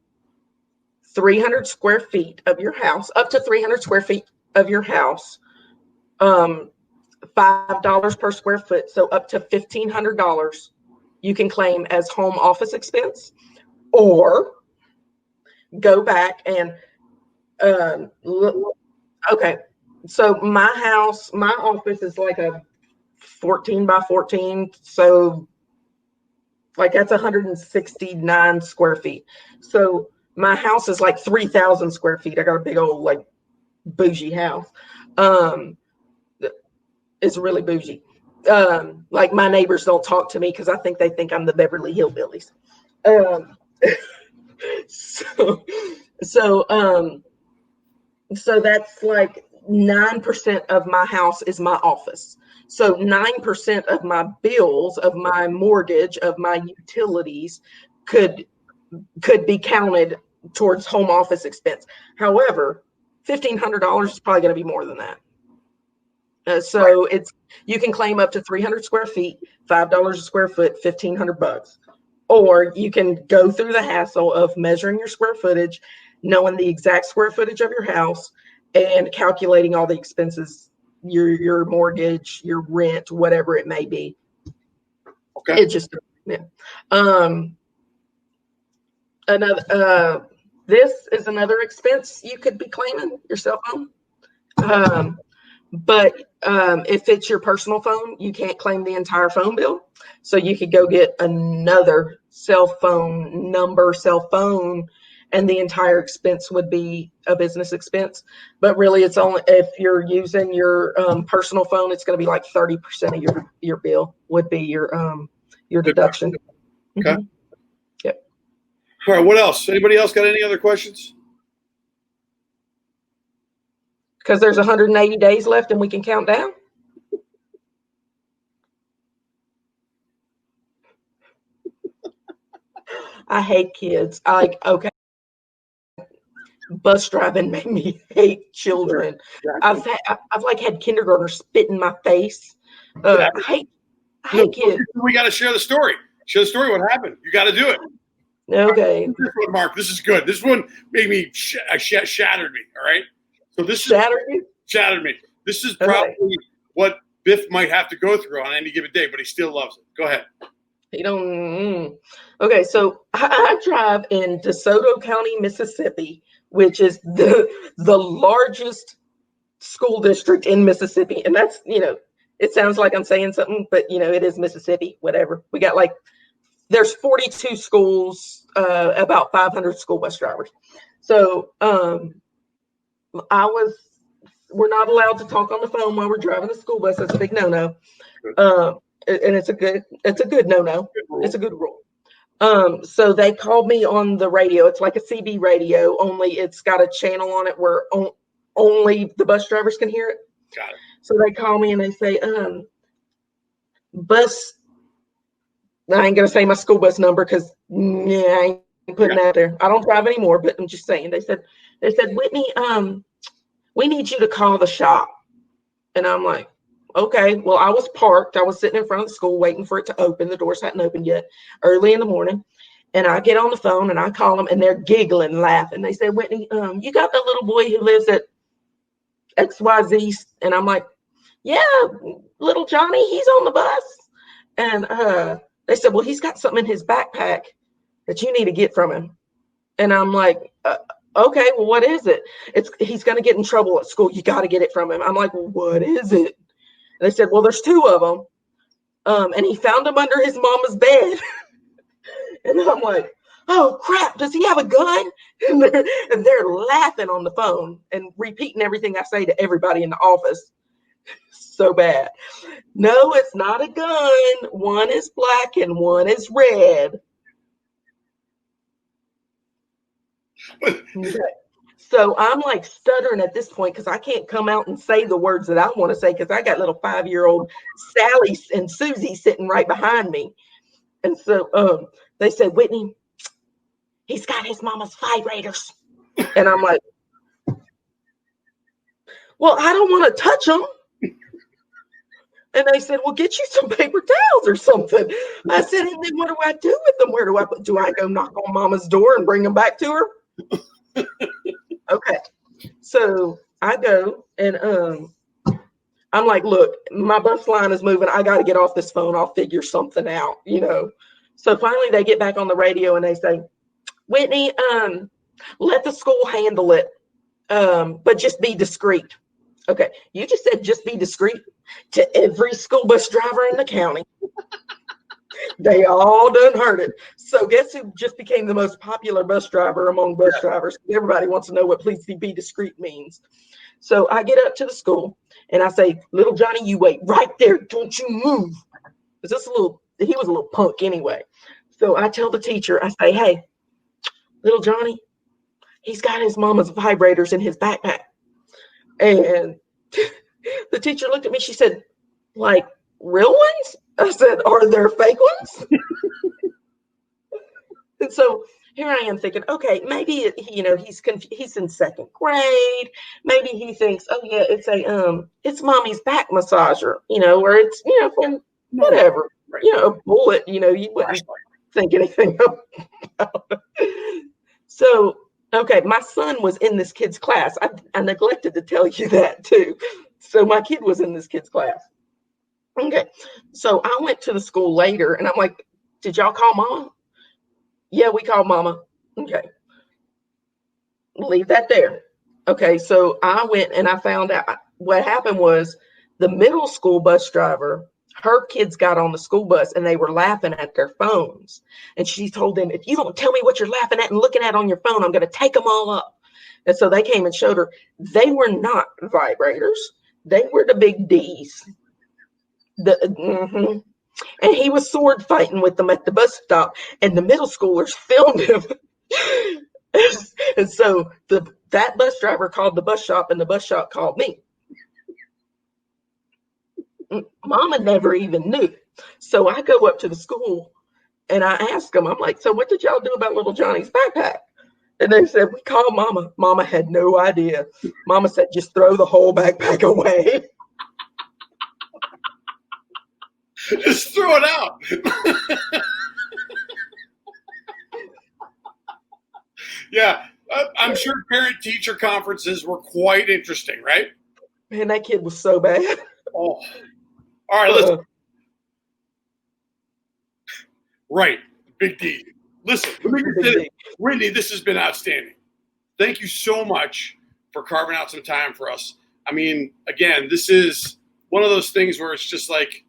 300 square feet of your house, up to 300 square feet of your house, $5 per square foot. So up to $1,500 you can claim as home office expense, or go back and okay. So my house, my office is like a 14 by 14. So like that's 169 square feet. So my house is like 3,000 square feet. I got a big old like bougie house. It's really bougie. Like my neighbors don't talk to me because I think they think I'm the Beverly Hillbillies. So that's like 9% of my house is my office. So 9% of my bills, of my mortgage, of my utilities could be counted towards home office expense. However, $1,500 is probably going to be more than that. So it's, you can claim up to 300 square feet, $5 a square foot, $1,500. Or you can go through the hassle of measuring your square footage, knowing the exact square footage of your house, and calculating all the expenses, your mortgage, your rent, whatever it may be. Okay. It just, yeah. Another, this is another expense you could be claiming, your cell phone. But if it's your personal phone, you can't claim the entire phone bill. So you could go get another cell phone number, cell phone, and the entire expense would be a business expense. But really, it's only if you're using your personal phone, it's going to be like 30% of your bill would be your your deduction. Okay. Mhm. Yep. All right. What else? Anybody else got any other questions? Because there's 180 days left and we can count down. I hate kids. Okay. Bus driving made me hate children. Exactly. I've like had kindergartners spit in my face. I hate kids. We got to share the story. Share the story. What happened? You got to do it. Okay. This one, Mark. This is good. This one made me shattered me. All right. So this shattered me. This is probably what Biff might have to go through on any given day, but he still loves it. Go ahead. You don't. Okay, so I drive in DeSoto County, Mississippi, which is the largest school district in Mississippi, and that's, it sounds like I'm saying something, but it is Mississippi. Whatever. We got there's 42 schools, about 500 school bus drivers. So we're not allowed to talk on the phone while we're driving the school bus. That's a big no-no. And it's a good no-no. It's a good rule. So they called me on the radio. It's like a CB radio, only it's got a channel on it where only the bus drivers can hear it. Got it. So they call me and they say, bus, I ain't gonna say my school bus number because I ain't putting that there. I don't drive anymore, but I'm just saying. They said, Whitney, we need you to call the shop. And I'm like, okay. Well, I was parked. I was sitting in front of the school waiting for it to open. The doors hadn't opened yet, early in the morning. And I get on the phone and I call them and they're giggling, laughing. They say, Whitney, you got the little boy who lives at XYZ? And I'm like, yeah, little Johnny, he's on the bus. And they said, well, he's got something in his backpack that you need to get from him. And I'm like, okay, well, what is it? He's going to get in trouble at school. You got to get it from him. I'm like, well, what is it? And they said, well, there's two of them. And he found them under his mama's bed. And I'm like, oh, crap. Does he have a gun? And they're laughing on the phone and repeating everything I say to everybody in the office. So bad. No, it's not a gun. One is black and one is red. Okay. So I'm like stuttering at this point because I can't come out and say the words that I want to say because I got little 5-year-old Sally and Susie sitting right behind me. And so they said, Whitney, he's got his mama's vibrators. And I'm like, well, I don't want to touch them. And they said, well, get you some paper towels or something. I said, and then what do I do with them? Where do I go knock on mama's door and bring them back to her? Okay. So I go and I'm like, look, my bus line is moving. I got to get off this phone. I'll figure something out, So finally they get back on the radio and they say, Whitney, let the school handle it, but just be discreet. Okay. You just said just be discreet to every school bus driver in the county. They all done heard it. So guess who just became the most popular bus driver among bus drivers? Everybody wants to know what please be discreet means. So I get up to the school and I say, little Johnny, you wait right there. Don't you move. He was a little punk anyway. So I tell the teacher, I say, hey, little Johnny, he's got his mama's vibrators in his backpack. And the teacher looked at me. She said, like real ones? I said, are there fake ones? And so here I am thinking, okay, maybe he's in second grade. Maybe he thinks, oh yeah, it's mommy's back massager, where it's whatever, a bullet, you wouldn't think anything about it. So okay, my son was in this kid's class. I neglected to tell you that too. So my kid was in this kid's class. Okay, so I went to the school later and I'm like, did y'all call mama? Yeah, we called mama. Okay, leave that there. Okay, so I went and I found out what happened was the middle school bus driver, her kids got on the school bus and they were laughing at their phones. And she told them, if you don't tell me what you're laughing at and looking at on your phone, I'm going to take them all up. And so they came and showed her. They were not vibrators. They were the big D's. And he was sword fighting with them at the bus stop, and the middle schoolers filmed him. And so that bus driver called the bus shop, and the bus shop called me. Mama never even knew. So I go up to the school and I ask them, I'm like, so what did y'all do about little Johnny's backpack? And they said, we called Mama. Mama had no idea. Mama said, just throw the whole backpack away. Just throw it out. Yeah, I'm sure parent-teacher conferences were quite interesting, right? Man, that kid was so bad. Oh, all right, listen. Right, Big D. Listen, Whitney, this has been outstanding. Thank you so much for carving out some time for us. I mean, again, this is one of those things where it's just like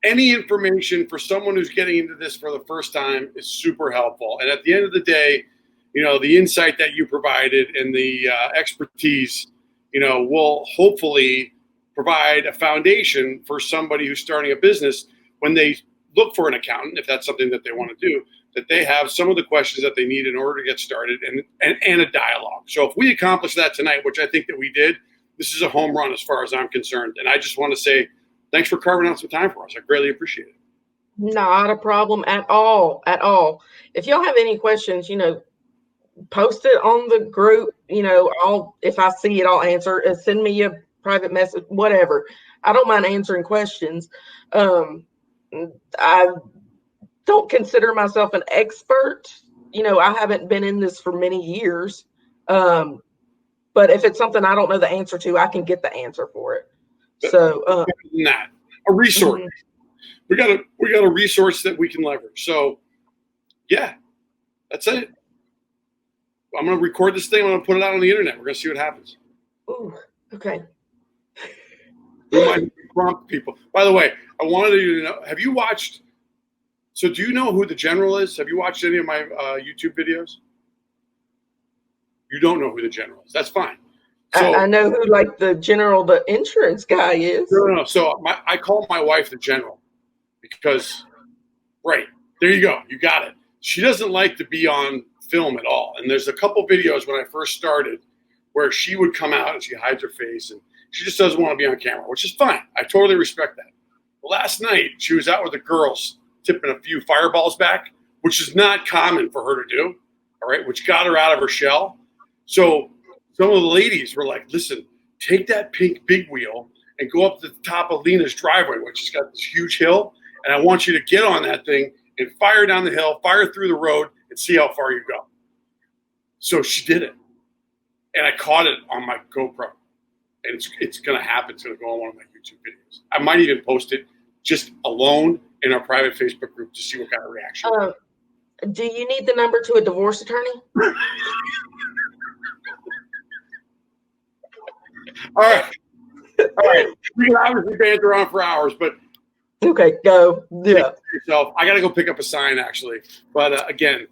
any information for someone who's getting into this for the first time is super helpful. And at the end of the day, you know, the insight that you provided and the expertise, you know, will hopefully provide a foundation for somebody who's starting a business when they look for an accountant, if that's something that they want to do, that they have some of the questions that they need in order to get started and a dialogue. So if we accomplish that tonight, which I think that we did, this is a home run as far as I'm concerned. And I just want to say thanks for carving out some time for us. I greatly appreciate it. Not a problem at all, at all. If y'all have any questions, you know, post it on the group. You know, if I see it, I'll answer. Send me a private message, whatever. I don't mind answering questions. I don't consider myself an expert. You know, I haven't been in this for many years. But if it's something I don't know the answer to, I can get the answer for it. So not a resource. Mm-hmm. We got a resource that we can leverage. So yeah, that's it. I'm gonna record this thing. I'm gonna put it out on the internet. We're gonna see what happens. Ooh, okay. We might prompt people. By the way, I wanted you to know, have you watched, so do you know who the general is? Have you watched any of my YouTube videos? You don't know who the general is. That's fine. So, I know who, like, the general, the insurance guy is. No. So I call my wife the general because, right, there you go. You got it. She doesn't like to be on film at all. And there's a couple videos when I first started where she would come out and she hides her face and she just doesn't want to be on camera, which is fine. I totally respect that. But last night, she was out with the girls tipping a few fireballs back, which is not common for her to do, all right, which got her out of her shell. So some of the ladies were like, listen, take that pink big wheel and go up to the top of Lena's driveway, which has got this huge hill, and I want you to get on that thing and fire down the hill, fire through the road, and see how far you go. So she did it, and I caught it on my GoPro. And it's going to happen. It's going to go on one of my YouTube videos. I might even post it just alone in our private Facebook group to see what kind of reaction. Do you need the number to a divorce attorney? All right. We can obviously banter on for hours, but okay, go. Yeah. Yourself. I got to go pick up a sign actually. But again,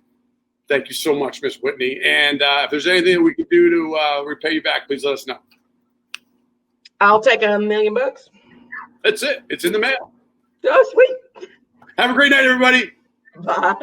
thank you so much, Miss Whitney. And if there's anything that we can do to repay you back, please let us know. I'll take $1 million. That's it. It's in the mail. Oh, sweet. Have a great night, everybody. Bye.